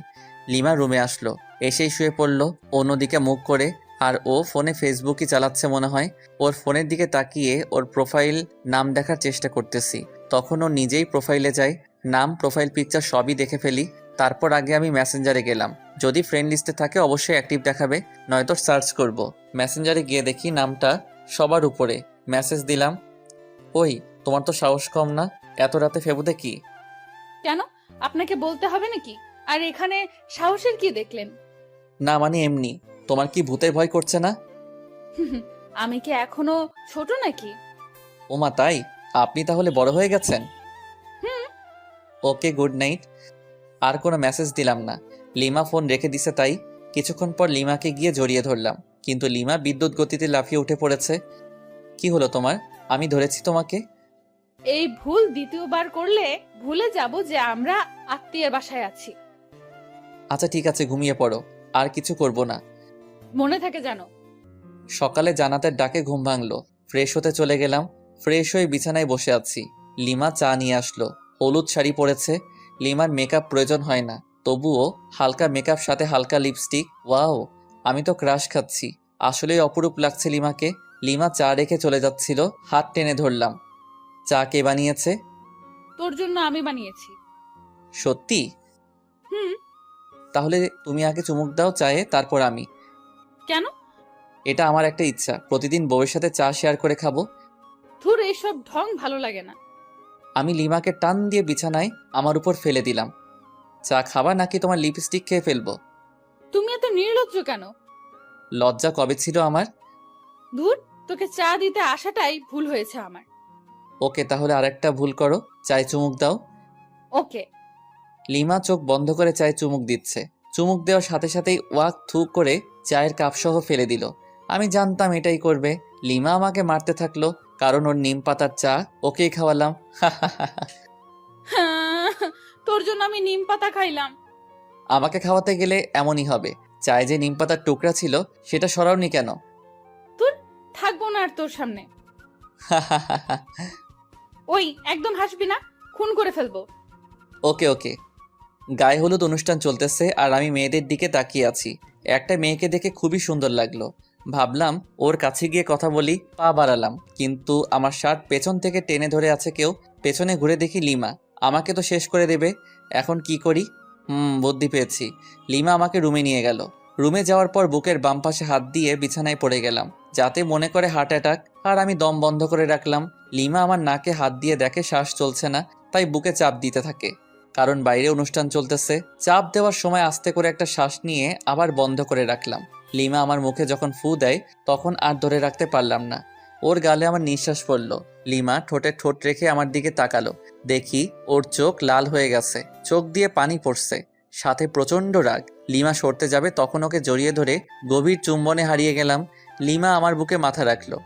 লিমা রুমে আসলো, এসেই শুয়ে পড়লো অন্যদিকে মুখ করে, আর ও ফোনে ফেসবুকই চালাচ্ছে মনে হয়। ওর ফোনের দিকে তাকিয়ে ওর প্রোফাইল নাম দেখার চেষ্টা করতেছি, তখন ও নিজেই প্রোফাইলে যায়। নাম, প্রোফাইল পিকচার সবই দেখে ফেলি। তারপর আগে আমি মেসেঞ্জারে গেলাম, যদি ফ্রেন্ড লিস্টে থাকে অবশ্যই অ্যাক্টিভ দেখাবে, নয়তো সার্চ করব। মেসেঞ্জারে গিয়ে দেখি নামটা সবার উপরে। মেসেজ দিলাম, ওই তোমার তো সাহস কম না, এত রাতে ফেবুতে কি? কেন, আপনাকে বলতে হবে নাকি? আর এখানে সাহসের কি দেখলেন? না মানে এমনি, তোমার কি ভূতের ভয় করছে না? আমি কি এখনো ছোট নাকি? ওমা তাই, আপনি তাহলে বড় হয়ে গেছেন। ওকে, গুড নাইট। আর কোনো মেসেজ দিলাম না, লিমা ফোন রেখে দিছে। তাই কিছুক্ষণ পর লিমাকে গিয়ে জড়িয়ে ধরলাম, কিন্তু লিমা বিদ্যুৎ গতিতে লাফিয়ে উঠে পড়েছে। কি হলো তোমার? আমি ধরেছি তোমাকে। এই ভুল দ্বিতীয়বার করলে ভুলে যাব যে আমরা আত্মীয়ের বাসায় আছি। আচ্ছা ঠিক আছে, ঘুমিয়ে পড়ো, আর কিছু করব না। মনে থাকে জানো। সকালে জান্নাতের ডাকে ঘুম ভাঙলো, ফ্রেশ হতে চলে গেলাম। ফ্রেশ হয়ে বিছানায় বসে আছি, লিমা চা নিয়ে আসলো। হলুদ শাড়ি পরেছে। লিমার মেকআপ প্রয়োজন হয় না, তবুও হালকা মেকআপ সাথে হালকা লিপস্টিক। ওয়াও, আমি তো ক্রাশ খাচ্ছি। আসলেই অপরূপ লাগছে লিমাকে। লিমা চা রেখে চলে যাচ্ছিল, হাত টেনে ধরলাম। চা কে বানিয়েছে? তোর জন্য আমি বানিয়েছি। সত্যি? হুম। তাহলে তুমি আগে চুমুক দাও চায়ে, তারপর আমি। কেন? এটা আমার একটা ইচ্ছা, প্রতিদিন বউয়ের সাথে চা শেয়ার করে খাবো। ধুর, এইসব ঢং ভালো লাগে না। আমি লিমাকে টান দিয়ে বিছানায় আমার উপর ফেলে দিলাম। চা খাবা নাকি তোমার লিপস্টিক খেয়ে ফেলবো? তুমি এত নির্লজ্জ কেন? লজ্জা কবে ছিল আমার? ধুর, তোকে চা দিতে আসাটাই ভুল হয়েছে আমার। ওকে, তাহলে আরেকটা ভুল করো, চায়ে চুমুক দাও। ওকে। লিমা চোখ বন্ধ করে চায়ে চুমুক দিচ্ছে। চুমুক দেওয়ার সাথে সাথেই ওয়াক থু করে চায়ের কাপ সহ ফেলে দিল। আমি জানতাম এটাই করবে। লিমা আমাকে মারতে থাকলো, কারণ ওর নিম পাতার চা ওকেই খাওয়ালাম। তোর জন্য আমি নিম পাতা খাইলাম। আমাকে খাওয়াতে গেলে এমনই হবে। চায়ে যে নিম পাতার টুকরা ছিল সেটা সরাওনি কেন? তোর থাকবো না আর তোর সামনে। ওই একদম হাসবি না, খুন করে ফেলবো। ওকে ওকে। গায়ে হলুদ অনুষ্ঠান চলতেছে আর আমি মেয়েদের দিকে তাকিয়ে আছি। একটা মেয়েকে দেখে খুবই সুন্দর লাগলো। ভাবলাম ওর কাছে গিয়ে কথা বলি, পা বাড়ালাম, কিন্তু আমার শার্ট পেছন থেকে টেনে ধরে আছে কেউ। পেছনে ঘুরে দেখি লিমা। আমাকে তো শেষ করে দেবে। এখন কি করি? বুদ্ধি পেয়েছি। লিমা আমাকে রুমে নিয়ে গেল। রুমে যাওয়ার পর বুকের বাম পাশে হাত দিয়ে বিছানায় পড়ে গেলাম, যাতে মনে করে হার্ট অ্যাটাক। আর আমি দম বন্ধ করে রাখলাম। লিমা আমার নাকে হাত দিয়ে দেখে শ্বাস চলছে না, তাই বুকে চাপ দিতে থাকে, কারণ বাইরে অনুষ্ঠান চলতেছে। চাপ দেওয়ার সময় আস্তে করে একটা শ্বাস নিয়ে আবার বন্ধ করে রাখলাম। লিমা আমার মুখে যখন ফু দেয় তখন আর ধরে রাখতে পারলাম না। ওর গালে আমার নিঃশ্বাস পড়ল। লিমা ঠোঁটে ঠোঁট রেখে আমার দিকে তাকালো। দেখি ওর চোখ লাল হয়ে গেছে, চোখ দিয়ে পানি পড়ছে, সাথে প্রচণ্ড রাগ। লিমা সরতে যাবে তখন ওকে জড়িয়ে ধরে গভীর চুম্বনে হারিয়ে গেলাম। লিমা আমার বুকে মাথা রাখলো।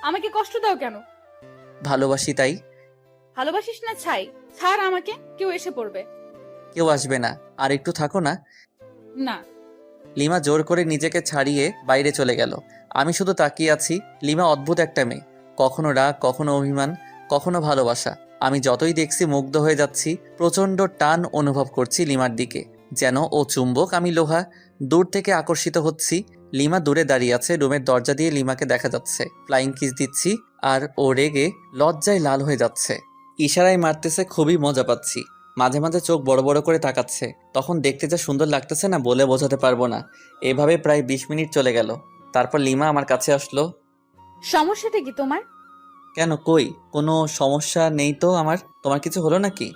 আমাকে কষ্ট দাও কেন? ভালোবাসি তাই। ভালোবাসিস না ছাই? ছাড় আমাকে, কেউ এসে পড়বে। কেউ আসবে না, আর একটু থাকো না। না। লিমা জোর করে নিজেকে ছাড়িয়ে বাইরে চলে গেল। আমি শুধু তাকিয়ে আছি। লিমা অদ্ভুত একটা মেয়ে, কখনো রাগ, কখনো অভিমান, কখনো ভালোবাসা। আমি যতই দেখছি মুগ্ধ হয়ে যাচ্ছি। প্রচণ্ড টান অনুভব করছি লিমার দিকে, যেন ও চুম্বক, আমি লোহা। দূর থেকে আকর্ষিত হচ্ছি। লিমা দূরে দাঁড়িয়ে আছে, রুমের দরজা দিয়ে লিমাকে দেখা যাচ্ছে। ফ্লাইং কিস দিচ্ছি, আর ও রেগে লজ্জায় লাল হয়ে যাচ্ছে। ইশারায় মারতেছে, খুবই মজা পাচ্ছি। মাঝে মাঝে চোখ বড় বড় করে তাকাচ্ছে। তখন দেখতে যা সুন্দর লাগতেছে না, বলে বোঝাতে পারবো না। এভাবে প্রায় 20 মিনিট চলে গেল। তারপর লিমা আমার কাছে আসলো। সমস্যাটা কি তোমার? কেন, কই কোনো সমস্যা নেই তো আমার। তোমার কিছু হলো নাকি?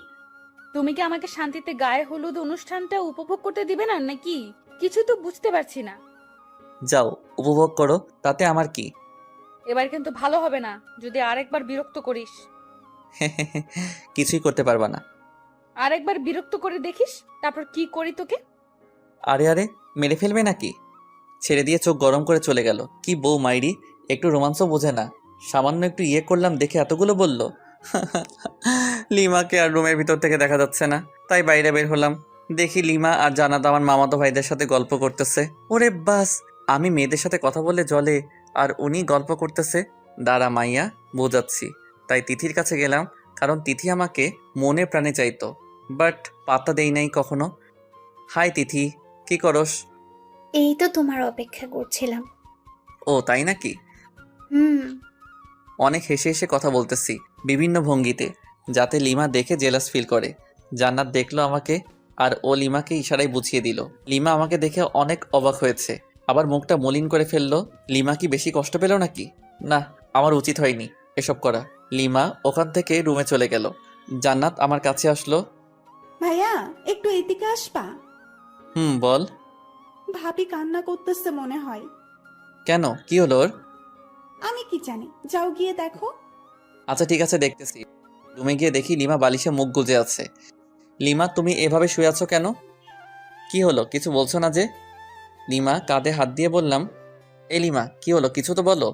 তুমি কি আমাকে শান্তিতে গায়ে হলুদ অনুষ্ঠানটা উপভোগ করতে দিবে না নাকি? কিছু তো বুঝতে পারছি না। যাও, উপভোগ করো, তাতে আমার কি। এবার কিন্তু ভালো হবে না যদি আরেকবার বিরক্ত করিস। কিছুই করতে পারবা না। আরেকবার বিরক্ত করে দেখিস, তারপর কি করি তোকে। আরে আরে, মেরে ফেলবে নাকি? ছেড়ে দিয়ে চোখ গরম করে চলে গেল। কি বউ মাইরি, একটু রোমান্সও বোঝে না। সামান্য একটু ইয়ে করলাম দেখে এতগুলো বলল। লিমাকে আর রুমের ভিতর থেকে দেখা যাচ্ছে না, তাই বাইরে বের হলাম। দেখি লিমা আর জানাত আমার মামাতো ভাইদের সাথে গল্প করতেছে। ওরে বাস, আমি মেয়েদের সাথে কথা বলে জলে, আর উনি গল্প করতেছে। দাঁড়া মাইয়া, বোঝাচ্ছি। তাই তিথির কাছে গেলাম, কারণ তিথি আমাকে মনে প্রাণে চাইতো, বাট পাত্তা দেই নাই কখনো। হাই তিথি, কি করস? এই তো তোমার অপেক্ষা করছিলাম। ও তাই নাকি? হুম। অনেক হেসে হেসে কথা বলতেছি, বিভিন্ন ভঙ্গিতে, যাতে লিমা দেখে জেলাস ফিল করে। জান্নাত দেখলো আমাকে, আর ও লিমাকে ইশারায় বুঝিয়ে দিল। লিমা আমাকে দেখে অনেক অবাক হয়েছে, আবার মুখটা মলিন করে ফেললো। লিমা কি বেশি কষ্ট পেল নাকি? না, আমার উচিত হয়নি এসব করা। লিমা ওখান থেকে রুমে চলে গেল। জান্নাত আমার কাছে আসলো। ভাইয়া, একটু এদিকে আসবা? বল। ভাবি কান্না করতেছে মনে হয়। কেন, কি হলো ওর? আমি কি জানি, যাও গিয়ে দেখো। আচ্ছা ঠিক আছে, দেখতেছি। রুমে গিয়ে দেখি লিমা বালিশে মুখ গুজে আছে। লিমা, তুমি এভাবে শুয়ে আছো কেন? কি হলো, কিছু বলছো না যে? লিমা কাঁধে হাত দিয়ে বললাম। এই লিমা, কি হলো, কিছু তো বলো।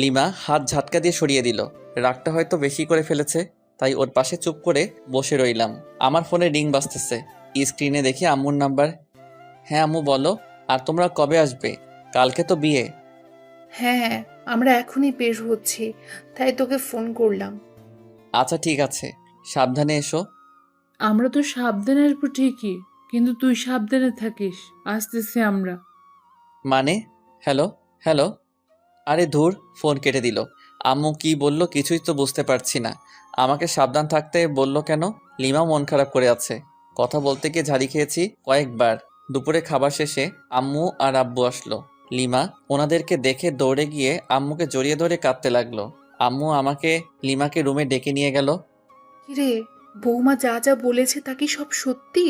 লিমা হাত ঝাটকা দিয়ে সরিয়ে দিল। রাগটা হয়তো বেশি করে ফেলেছে, তাই ওর পাশে চুপ করে বসে রইলাম। আমার ফোনে রিং বাজতেছে। স্ক্রিনে দেখি আম্মুর নাম্বার। হ্যাঁ আম্মু বলো, আর তোমরা কবে আসবে? কালকে তো বিয়ে। হ্যাঁ, আমরা এখনই বের হচ্ছি, তাই তোকে ফোন করলাম। আচ্ছা ঠিক আছে, সাবধানে এসো। আমরা তো সাবধানে আসবো ঠিকই, কিন্তু তুই সাবধানে থাকিস। আসতেছি আমরা। মানে? Hello hello. আরে ধুর, ফোন কেটে দিল। আম্মু কি বলল কিছুই তো বুঝতে পারছি না। আমাকে সাবধান থাকতে বলল কেন? লিমাও মন খারাপ করে আছে। কথা বলতে গিয়ে ঝাড়ি খেয়েছি কয়েকবার। দুপুরে খাবার শেষে আম্মু আর আব্বু আসলো। লিমা ওনাদেরকে দেখে দৌড়ে গিয়ে আম্মুকে জড়িয়ে ধরে কাঁদতে লাগলো। আম্মু আমাকে লিমাকে রুমে ডেকে নিয়ে গেল। কিরে, বৌমা যা যা বলেছে তা কি সব সত্যি?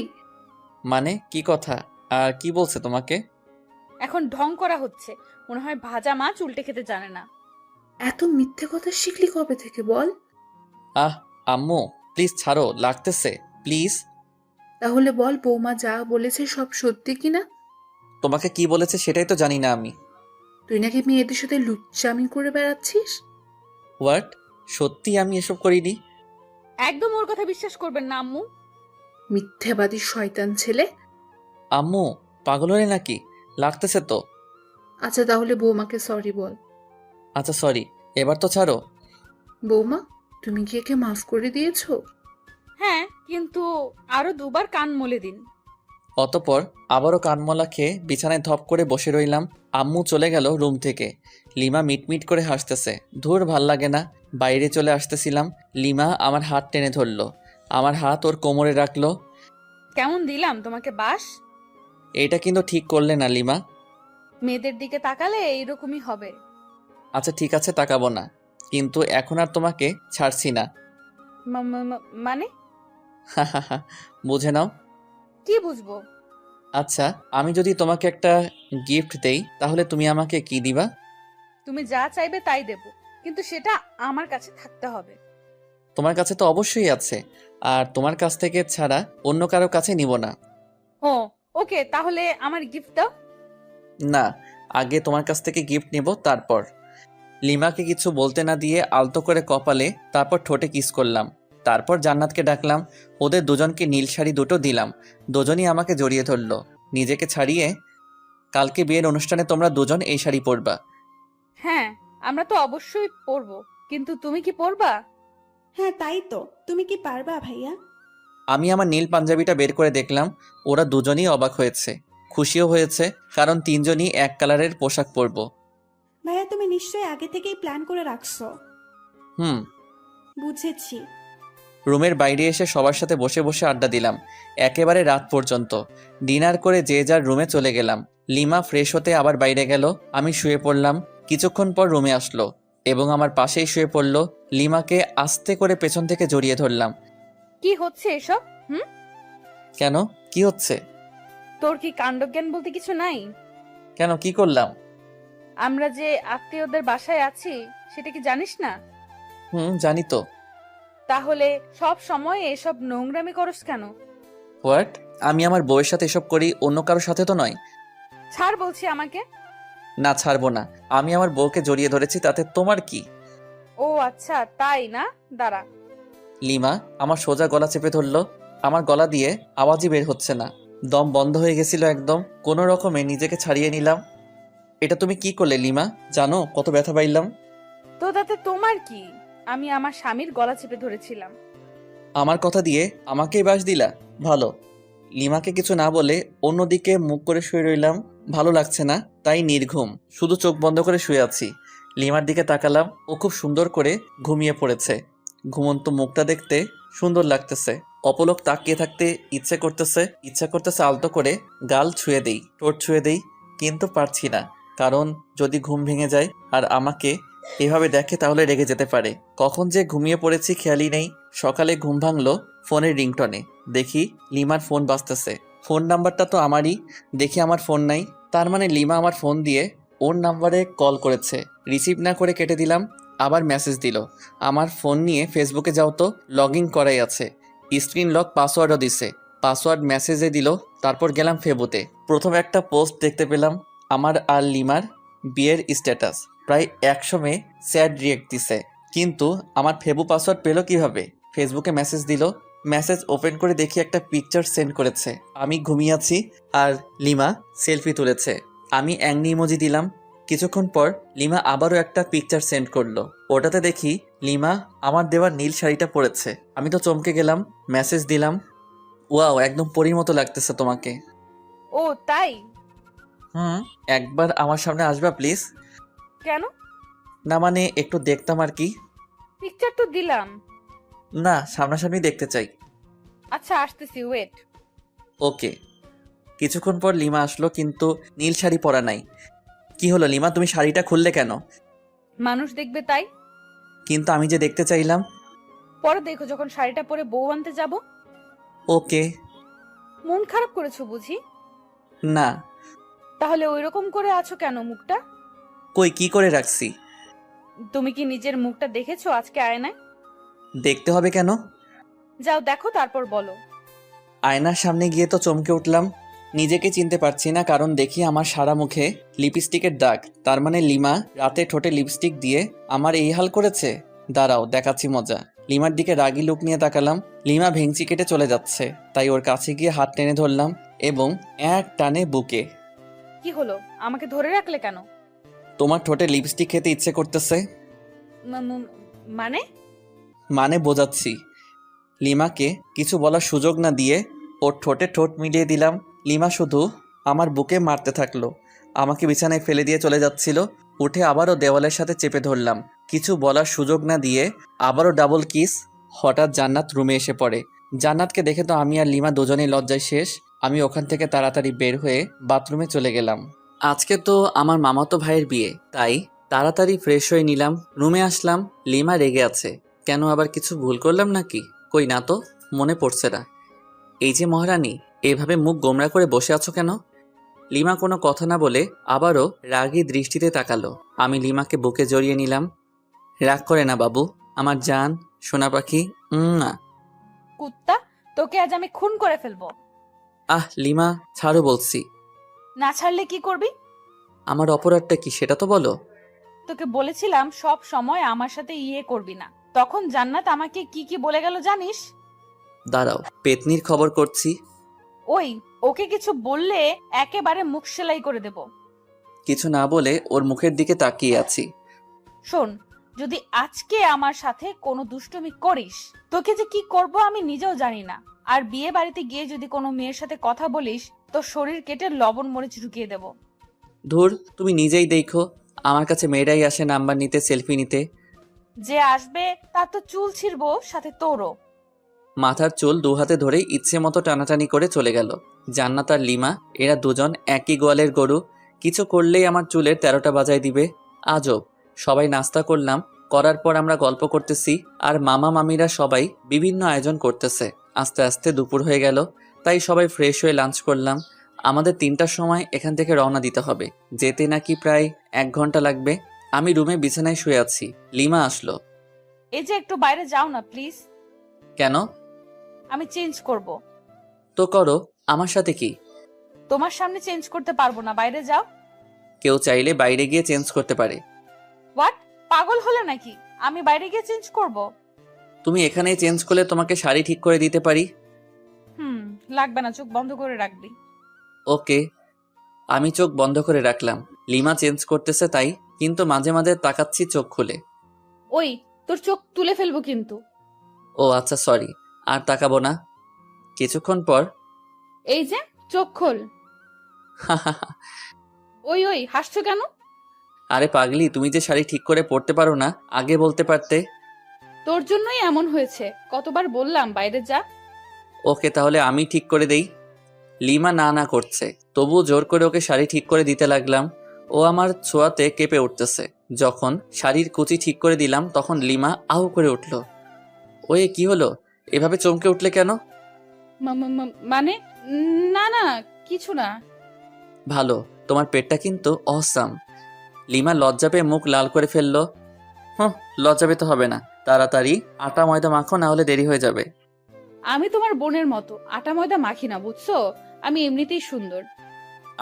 মানে কি কথা, আর কি বলছে তোমাকে? এখন ঢং করা হচ্ছে, মনে হয় ভাজা মাছ উল্টে খেতে জানে না। এত মিথ্যে কথা শিখলি কবে থেকে বল? আহ আম্মু প্লিজ ছাড়ো, লাগতেছে প্লিজ। তাহলে বল, বৌমা যা বলেছে সব সত্যি কিনা? তোমাকে কি বলেছে সেটাই তো জানি না আমি। তুই নাকি মেয়েদের সাথে লুচ্চামি করে বেড়াচ্ছিস? হোয়াট? সত্যি আমি এসব করিনি। একদম ওর কথা বিশ্বাস করবেন না আম্মু। মিথ্যাবাদী শয়তান ছেলে। আম্মু পাগল হলে নাকি? লাগতেছে তো। আচ্ছা তাহলে বৌমাকে সরি বল। আচ্ছা সরি, এবার তো ছাড়ো। বৌমা, তুমি কি একে মাফ করে দিয়েছো? হ্যাঁ, কিন্তু আরো দুবার কান মলে দিন। অতপর আবারও কানমলা খেয়ে বিছানায় ধপ করে বসে রইলাম। আম্মু চলে গেল রুম থেকে। লিমা মিটমিট করে হাসতেছে। ধুর, ভাল লাগে না। বাইরে চলে আসতেছিলাম, লিমা আমার হাত টেনে ধরলো, আমার হাত ওর কোমরে রাখলো। কেমন দিলাম তোমাকে বাস? এটা কিন্তু ঠিক করলে না লিমা। মেয়েদের দিকে তাকালে এইরকমই হবে। আচ্ছা ঠিক আছে, তাকাবো না, কিন্তু এখন আর তোমাকে ছাড়ছি না। মানে বুঝে নাও। কি বুঝবো? আচ্ছা, আমি যদি তোমাকে একটা গিফট দেই তাহলে তুমি আমাকে কি দিবা? তুমি যা চাইবে তাই দেব, কিন্তু সেটা আমার কাছে থাকতে হবে। তোমার কাছে তো অবশ্যই আছে, আর তোমার কাছ থেকে ছাড়া অন্য কারো কাছে নিব না। ও ওকে, তাহলে আমার গিফট দাও। না, আগে তোমার কাছ থেকে গিফট নেব তারপর। লিমাকে কিছু বলতে না দিয়ে আলতো করে কপালে, তারপর ঠোঁটে কিস করলাম। তারপর জান্নাতকে ডাকলাম, ওদের দুজনকে নীল শাড়ি দুটো দিলাম। দুজনই আমাকে জড়িয়ে ধরলো, নিজেকে ছাড়িয়ে। কালকে বিয়ের অনুষ্ঠানে তোমরা দুজন এই শাড়ি পরবা। হ্যাঁ, আমরা তো অবশ্যই পরবো, কিন্তু তুমি কি পরবা? হ্যাঁ তাই তো, তুমি কি পারবা ভাইয়া? আমি আমার নীল পাঞ্জাবিটা বের করে দেখলাম, ওরা দুজনই অবাক হয়েছে, খুশিও হয়েছে, কারণ তিনজনই এক কালারের পোশাক পরবো। ভাইয়া তুমি নিশ্চয়ই আগে থেকেই প্ল্যান করে রাখছো। হুম। বুঝেছি। রুমের বাইরে এসে সবার সাথে বসে বসে আড্ডা দিলাম একেবারে রাত পর্যন্ত। ডিনার করে যে যার রুমে চলে গেলাম। লিমা ফ্রেশ হতে আবার বাইরে গেল, আমি শুয়ে পড়লাম। কিছুক্ষণ পর রুমে আসলো এবং আমার পাশেই শুয়ে পড়লো। লিমাকে আস্তে করে পেছন থেকে জড়িয়ে ধরলাম। কি হচ্ছে এসব? কেন, কি হচ্ছে? তোর কি কাণ্ডজ্ঞান বলতে কিছু নাই? কেন, কি করলাম? আমরা যে আত্মীয়দের বাসায় আছি সেটা কি জানিস না? জানি তো। তাহলে সব সময় এসব নোংরামি করস কেন? হোয়াট? আমি আমার বউয়ের সাথে এসব করি, অন্য কারোর সাথে তো নয়। ছাড় বলছি আমাকে। না, ছাড়বো না। আমি আমার বউকে জড়িয়ে ধরেছি, তাতে তোমার কি? ও আচ্ছা, তাই না? দাঁড়া। লিমা আমার সোজা গলা চেপে ধরলো। আমার গলা দিয়ে আওয়াজই বের হচ্ছে না, দম বন্ধ হয়ে গেছিল একদম। কোনো রকমে নিজেকে ছাড়িয়ে নিলাম। এটা তুমি কি করলে লিমা? জানো কত ব্যথা পাইলাম? তো তাতে তোমার কি? আমি আমার স্বামীর গলা চেপে ধরেছিলাম। আমার কথা দিয়ে আমাকেই বাস দিলা? ভালো। লিমাকে কিছু না বলে অন্যদিকে মুখ করে শুয়ে রইলাম। ভালো লাগছে না, তাই নির্ঘুম, শুধু চোখ বন্ধ করে শুয়ে আছি। লিমার দিকে তাকালাম, ও খুব সুন্দর করে ঘুমিয়ে পড়েছে। ঘুমন্ত মুখটা দেখতে সুন্দর লাগতেছে। অপলক তাকিয়ে থাকতে ইচ্ছে করতেছে আলতো করে গাল ছুঁয়ে দেই, ঠোঁট ছুঁয়ে দেই, কিন্তু পারছি না। কারণ যদি ঘুম ভেঙে যায় আর আমাকে এভাবে দেখে তাহলে রেগে যেতে পারে। কখন যে ঘুমিয়ে পড়েছি খেয়ালই নেই। সকালে ঘুম ভাঙলো ফোনের রিংটনে। দেখি লিমার ফোন বাজতেছে। ফোন নাম্বারটা তো আমারই। দেখি আমার ফোন নাই, তার মানে লিমা আমার ফোন দিয়ে ওর নাম্বারে কল করেছে। রিসিভ না করে কেটে দিলাম। আবার মেসেজ দিল, আমার ফোন নিয়ে ফেসবুকে যাও তো, লগ ইন করাই আছে। স্ক্রিন লক পাসওয়ার্ডও দিছে। পাসওয়ার্ড মেসেজে দিল। তারপর গেলাম ফেবুতে। প্রথম একটা পোস্ট দেখতে পেলাম, আমার আর লিমার বিয়ের স্ট্যাটাস। প্রায় 100 মেয়ে স্যাড রিয়েক্ট দিছে। কিন্তু আমার ফেবু পাসওয়ার্ড পেলো কিভাবে? ফেসবুকে মেসেজ দিল। মেসেজ ওপেন করে দেখি একটা পিকচার সেন্ড করেছে, আমি ঘুমিয়ে আছি আর লিমা সেলফি তুলেছে। আমি অ্যাংনি ইমোজি দিলাম। কিছুক্ষণ পর লিমা আবারও একটা পিকচার সেন্ড করলো। ওটাতে দেখি লিমা আমার দেওয়া নীল শাড়িটা পরেছে। আমি তো চমকে গেলাম। মেসেজ দিলাম, ওয়াও, একদম পরীর মতো লাগতেছে তোমাকে। ও তাই? একবার আমার সামনে আসবা প্লিজ? কেন? না মানে একটু দেখতাম আর কি। পিকচার তো দিলাম। না, সামনাসামনি দেখতে চাই। আচ্ছা আসতেছি, ওয়েট। ওকে। কিছুক্ষণ পর লিমা আসলো, কিন্তু নীল শাড়ি পরা নাই। কি হলো লিমা, তুমি শাড়িটা খুললে কেন? মানুষ দেখবে তাই। কিন্তু আমি যে দেখতে চাইলাম। পরে দেখো যখন শাড়িটা পরে বউ আনতে যাব। ওকে। মন খারাপ করেছো বুঝি? না। তাহলে ওইরকম করে আছো কেন মুখটা? কই, কি করে রাখছি? তুমি কি নিজের মুখটা দেখেছো আজকে আয়নায়? দেখতে হবে কেন? যাও দেখো, তারপর বলো। আয়নার সামনে গিয়ে তো চমকে উঠলাম। নিজেকে চিনতে পারছি না, কারণ দেখি আমার সারা মুখে লিপস্টিকের দাগ। তার মানে লিমা রাতে ঠোঁটে লিপস্টিক দিয়ে আমার এই হাল করেছে। দাঁড়াও, দেখাচ্ছি মজা। লিমার দিকে রাগী লুক নিয়ে তাকালাম। লিমা ভেঙচি কেটে চলে যাচ্ছে, তাই ওর কাছে গিয়ে হাত টেনে ধরলাম এবং এক টানে বুকে। কি হলো, আমাকে ধরে রাখলে কেন? তোমার ঠোঁটে লিপস্টিক খেতে ইচ্ছে করতেছে। মানে? মানে বোঝাচ্ছি। লিমাকে কিছু বলার সুযোগ না দিয়ে ওর ঠোঁটে ঠোঁট মিলিয়ে দিলাম। লিমা শুধু আমার বুকে মারতে থাকলো। আমাকে বিছানায় ফেলে দিয়ে চলে যাচ্ছিল। উঠে আবারও দেওয়ালের সাথে চেপে ধরলাম। কিছু বলার সুযোগ না দিয়ে আবারও ডাবল কিস। হঠাৎ জান্নাত রুমে এসে পড়ে। জান্নাতকে দেখে তো আমি আর লিমা দুজনেই লজ্জায় শেষ। আমি ওখান থেকে তাড়াতাড়ি বের হয়ে বাথরুমে চলে গেলাম। আজকে তো আমার মামাতো ভাইয়ের বিয়ে, তাই তাড়াতাড়ি ফ্রেশ হয়ে নিলাম। রুমে আসলাম, লিমা রেগে আছে। কেন, আবার কিছু ভুল করলাম নাকি? কই না তো, মনে পড়ছে না। এই যে মহারানী, এভাবে মুখ গোমরা করে বসে আছো কেন? লিমা কোনো কথা না বলে আবারও রাগী দৃষ্টিতে তাকালো। আমি লিমাকে বুকে জড়িয়ে নিলাম। রাগ করে না বাবু, আমার জান সোনা পাখি। না। কুত্তা, তোকে আজ আমি খুন করে ফেলবো। আহ লিমা, ছাড়ো বলছি। না ছাড়লে কি করবি? আমার অপরাধটা কি সেটা তো বলো। তোকে বলেছিলাম সব সময় আমার সাথে করবি না। তখন জান্নাত আমাকে কি কি বলে গেল জানিস? দাঁড়াও, পেতনির খবর করছি। ওই, ওকে কিছু বললে একেবারে মুখ সেলাই করে দেব। কিছু না বলে ওর মুখের দিকে তাকিয়ে আছি। শোন, যদি আজকে আমার সাথে কোনো দুষ্টুমি করিস, তোকে যে কি করব আমি নিজেও জানি না। আর বিয়ে বাড়িতে গিয়ে যদি কোনো মেয়ের সাথে কথা বলিস, তো শরীর কেটে লবণ মরিচ ঢুকিয়ে দেব। ধুর, তুমি নিজেই দেখো, আমার কাছে মেয়েরাই আসে নাম্বার নিতে, সেলফি নিতে। যে আসবে তার তো চুল ছিঁড়বো, সাথে তোরও। মাথার চুল দু হাতে ধরে ইচ্ছে মতো টানাটানি করে চলে গেল। জান্নাত আর লিমা, এরা দুজন একই গোয়ালের গরু। কিছু করলেই আমার চুলের 13টা বাজায় দিবে। আজব। সবাই নাস্তা করলাম, করার পর আমরা গল্প করতেছি, আর মামা মামিরা সবাই বিভিন্ন আয়োজন করতেছে। আস্তে আস্তে দুপুর হয়ে গেল, তাই সবাই ফ্রেশ হয়ে লাঞ্চ করলাম। আমাদের 3টার সময় এখান থেকে রওনা দিতে হবে। যেতে নাকি প্রায় 1 ঘন্টা লাগবে। আমি রুমে বিছানায় শুয়ে আছি, লিমা আসলো। এই যে একটু বাইরে যাও না প্লিজ। কেন? আমি চেঞ্জ করব। তো করো, আমার সাথে কি? তোমার সামনে চেঞ্জ করতে পারবো না, বাইরে যাও। কেউ চাইলে বাইরে গিয়ে চেঞ্জ করতে পারে। হোয়াট, পাগল হলে নাকি? আমি বাইরে গিয়ে চেঞ্জ করব? তুমি এখানেই চেঞ্জ করলে তোমাকে শাড়ি ঠিক করে দিতে পারি। লাগবে না, চোখ বন্ধ করে রাখবি। ওকে। আমি চোখ বন্ধ করে রাখলাম। লিমা চেঞ্জ করতেছে তাই, কিন্তু মাঝে মাঝে তাকাচ্ছি চোখ খুলে। ওই, তোর চোখ তুলে ফেলবো কিন্তু। ও আচ্ছা, সরি, আর তাকাবো না। কিছুক্ষণ পর এই যে, চোখ খোল। ওই ওই, হাসছো কেন? আরে পাগলি, তুমি যে শাড়ি ঠিক করে পরতে পারো না, আগে বলতে পারতে। তোর জন্যই এমন হয়েছে, কতবার বললাম বাইরে যা। ওকে, তাহলে আমি ঠিক করে দেই। লিমা না না করছে, তবুও জোর করে ওকে শাড়ি ঠিক করে দিতে লাগলাম। ও আমার ছোঁয়াতে কেঁপে উঠতেছে। যখন শাড়ির কুচি ঠিক করে দিলাম, তখন লিমা আহু করে উঠল। ওয়ে, কি হলো? এভাবে চমকে উঠলে কেন? মানে না না, কিছু না। ভালো, তোমার পেটটা কিন্তু অসাম। লিমা লজ্জা পেয়ে মুখ লাল করে ফেললো। লজ্জা পেতে হবে না, তাড়াতাড়ি আটা ময়দা মাখো, না হলে দেরি হয়ে যাবে। আমি তোমার বোনের মতো আটা ময়দা মাখি না, বুঝছো? আমি এমনিতেই সুন্দর।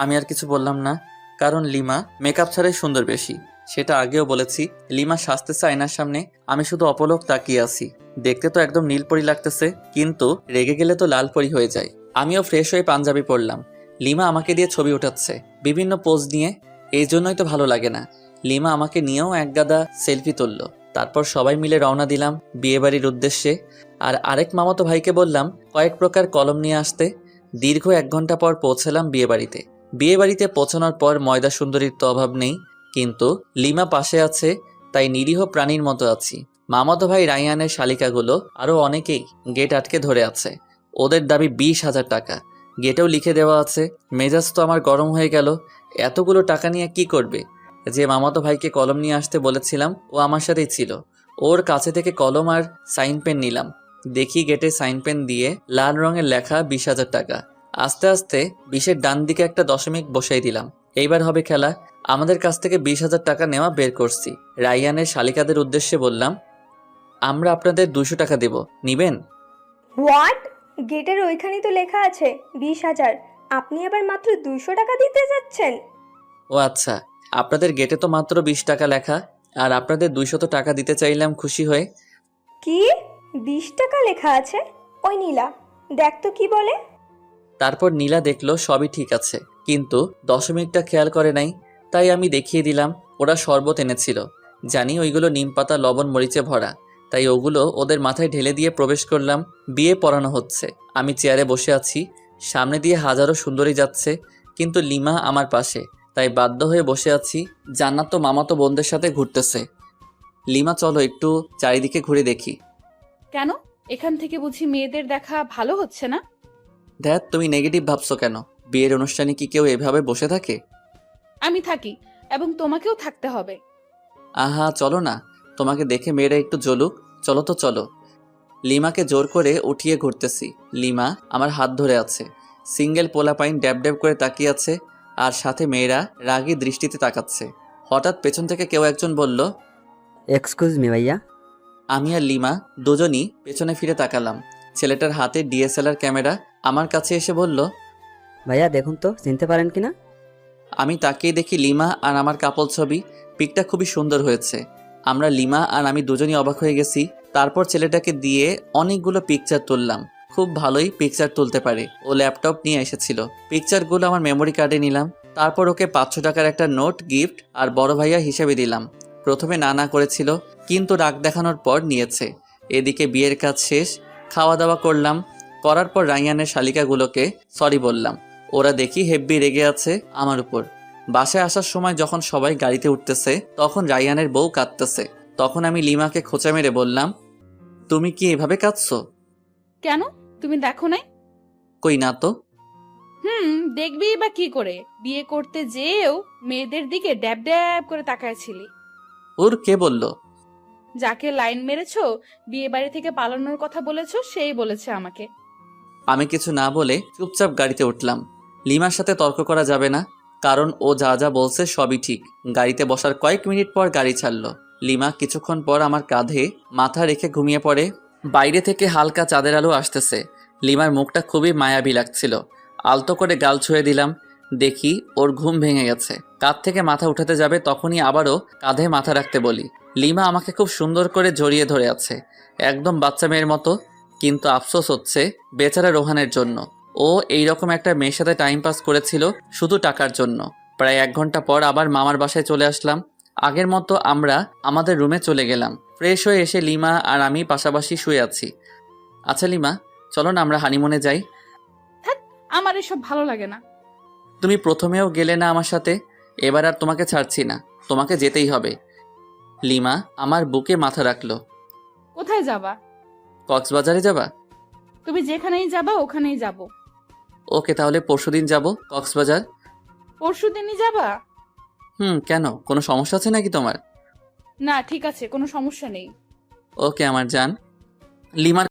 আমি আর কিছু বললাম না, কারণ লিমা মেকআপ ছাড়াই সুন্দর বেশি। সেটা আগেও বলেছি। লিমা সাজতেছে আয়নার সামনে, আমি শুধু অপলক তাকিয়ে আছি। দেখতে তো একদম নীলপরি লাগতেছে, কিন্তু রেগে গেলে তো লাল পরি হয়ে যায়। আমিও ফ্রেশ হয়ে পাঞ্জাবি পরলাম। লিমা আমাকে দিয়ে ছবি উঠাচ্ছে বিভিন্ন পোজ নিয়ে, এই জন্যই তো ভালো লাগে না। লিমা আমাকে নিয়েও এক গাদা সেলফি তুললো। তারপর সবাই মিলে রওনা দিলাম বিয়েবাড়ির উদ্দেশ্যে। আর আরেক মামাতো ভাইকে বললাম কয়েক প্রকার কলম নিয়ে আসতে। দীর্ঘ 1 ঘন্টা পর পৌঁছালাম বিয়েবাড়িতে। বিয়েবাড়িতে পৌঁছানোর পর ময়দা সুন্দরীর তো অভাব নেই, কিন্তু লিমা পাশে আছে, তাই নিরীহ প্রাণীর মতো আছি। মামাতো ভাই রাইয়ানের শালিকাগুলো আরও অনেকেই গেট আটকে ধরে আছে। ওদের দাবি 20,000 টাকা। গেটেও লিখে দেওয়া আছে। মেজাজ তো আমার গরম হয়ে গেল। এতগুলো টাকা নিয়ে কি করবে? যে মামাতো ভাইকে কলম নিয়ে আসতে বলেছিলাম, ও আমার সাথেই ছিল। ওর কাছে থেকে কলম আর সাইন পেন নিলাম। দেখি গেটে সাইন পেন দিয়ে লাল রঙের লেখা 20,000 টাকা। আস্তে আস্তে 20-এর ডান দিকে একটা দশমিক বসাই দিলাম। এইবার হবে খেলা। আমাদের কাছ থেকে 20,000 টাকা নেওয়া বের করছি। রাইয়ানের শালিকাদের উদ্দেশ্যে বললাম, আমরা আপনাদের 200 টাকা দেব, নিবেন? হোয়াট? গেটের ওইখানেই তো লেখা আছে 20,000, আপনি আবার মাত্র 200 টাকা দিতে যাচ্ছেন? ও আচ্ছা, আপনাদের গেটে তো মাত্র 20 টাকা লেখা, আর আপনাদের 200 টাকা দিতে চাইলাম খুশি হয়ে। কি 20 টাকা লেখা আছে? ওই নীলা, দেখ তো কি বলে। তারপর নীলা দেখলো সবই ঠিক আছে, কিন্তু দশমিকটা খেয়াল করে নাই। তাই আমি দেখিয়ে দিলাম। ওরা শরবত এনেছিল, জানি ওইগুলো নিমপাতা লবণ মরিচে ভরা, তাই ওগুলো ওদের মাথায় ঢেলে দিয়ে প্রবেশ করলাম। বিয়ে পড়ানো হচ্ছে। আমি চেয়ারে বসে আছি, সামনে দিয়ে হাজারো সুন্দরী যাচ্ছে, কিন্তু লিমা আমার পাশে, তাই বাধ্য হয়ে বসে আছি। জান্নাত তো মামাতো বোনদের সাথে ঘুরতেছে। লিমা চলো একটু চারিদিকে ঘুরে দেখি। কেন? এখান থেকে বুঝি মেয়েদের দেখা ভালো হচ্ছে না? ধ্যাত, তুমি নেগেটিভ ভাবছো কেন? বিয়ের অনুষ্ঠানে কি কেউ এভাবে বসে থাকে? আমি থাকি, এবং তোমাকেও থাকতে হবে। আহা চলো না, তোমাকে দেখে মেয়েরা একটু জ্বলুক। চলো তো চলো। লিমাকে জোর করে উঠিয়ে ঘুরতেছি। লিমা আমার হাত ধরে আছে। সিঙ্গেল পোলাপাইন ড্যাব ড্যাব করে তাকিয়ে আছে, আর সাথে মেয়েরা রাগী দৃষ্টিতে তাকাচ্ছে। হঠাৎ পেছন থেকে কেউ একজন বলল, এক্সকিউজ মি ভাইয়া। আমি আর লিমা দুজনই পেছনে ফিরে তাকালাম। ছেলেটার হাতে ডিএসএলআর ক্যামেরা। আমার কাছে এসে বলল, ভাইয়া দেখুন তো চিনতে পারেন কিনা। আমি তাকিয়ে দেখি লিমা আর আমার কাপল ছবি। পিকটা খুবই সুন্দর হয়েছে। আমরা লিমা আর আমি দুজনই অবাক হয়ে গেছি। তারপর ছেলেটাকে দিয়ে অনেকগুলো পিকচার তুললাম। খুব ভালোই পিকচার তুলতে পারে। ও ল্যাপটপ নিয়ে এসেছিল। পিকচারগুলো আমার মেমোরি কার্ডে নিলাম। তারপর ওকে 500 টাকার একটা নোট গিফট আর বড় ভাইয়া হিসেবে দিলাম। প্রথমে না করেছিল, কিন্তু রাগ দেখানোর পর নিয়েছে। এদিকে বিয়ের কাজ শেষ, খাওয়া দাওয়া করলাম। করার পর রায়ানের শালিকাগুলোকে সরি বললাম। ওরা দেখি হেব্বি রেগে আছে আমার উপর। বাসায় আসার সময় যখন সবাই গাড়িতে উঠতেছে, তখন রায়ানের বউ কাঁদতেছে। তখন আমি লিমাকে খোঁচা মেরে বললাম, তুমি কি এভাবে কাঁদছো? কেন, তুমি দেখো নাই? কই না তো। দেখবি বা কি করে? বিয়ে করতে যেও মেয়েদের দিকে ড্যাব ড্যাব করে তাকায়ছিলি। ওর কে বলল? যাকে লাইন মেরেছো, বিয়ে বাড়ি থেকে পালানোর কথা বলেছো, সেই বলেছে আমাকে। আমি কিছু না বলে চুপচাপ গাড়িতে উঠলাম। লিমার সাথে তর্ক করা যাবে না, কারণ ও যা যা বলছে সবই ঠিক। গাড়িতে বসার কয়েক মিনিট পর গাড়ি ছাড়লো। লিমা কিছুক্ষণ পর আমার কাঁধে মাথা রেখে ঘুমিয়ে পড়ে। বাইরে থেকে হালকা চাঁদের আলো আসতেছে। লিমার মুখটা খুবই মায়াবী লাগছিল। আলতো করে গাল ছুঁয়ে দিলাম। দেখি ওর ঘুম ভেঙে গেছে। কাঁধ থেকে মাথা উঠাতে যাবে, তখনই আবারও কাঁধে মাথা রাখতে বলি। লিমা আমাকে খুব সুন্দর করে জড়িয়ে ধরে আছে, একদম বাচ্চা মেয়ের মতো। কিন্তু আফসোস হচ্ছে বেচারা রোহানের জন্য। ও এইরকম একটা মেয়ের সাথে টাইম পাস করেছিল শুধু টাকার জন্য। প্রায় 1 ঘন্টা পর আবার মামার বাসায় চলে আসলাম। আগের মতো আমরা আমাদের রুমে চলে গেলাম। ফ্রেশ হয়ে এসে লিমা আর আমি পাশাপাশি শুয়ে আছি। আচ্ছা লিমা, চলো না আমরা হানিমুনে যাই। আমার এসব ভালো লাগে না। তুমি প্রথমেও গেলে না আমার সাথে, এবার আর তোমাকে ছাড়ছি না, তোমাকে যেতেই হবে। লিমা আমার বুকে মাথা রাখলো। কোথায় যাবা? কক্সবাজারে যাবা? তুমি যেখানেই যাবা ওখানেই যাব। ওকে, তাহলে পরশুদিন যাব কক্সবাজার। পরশুদিনই যাবা? কেন, কোনো সমস্যা আছে নাকি তোমার? না ঠিক আছে, কোনো সমস্যা নেই। ওকে আমার জান। লিমার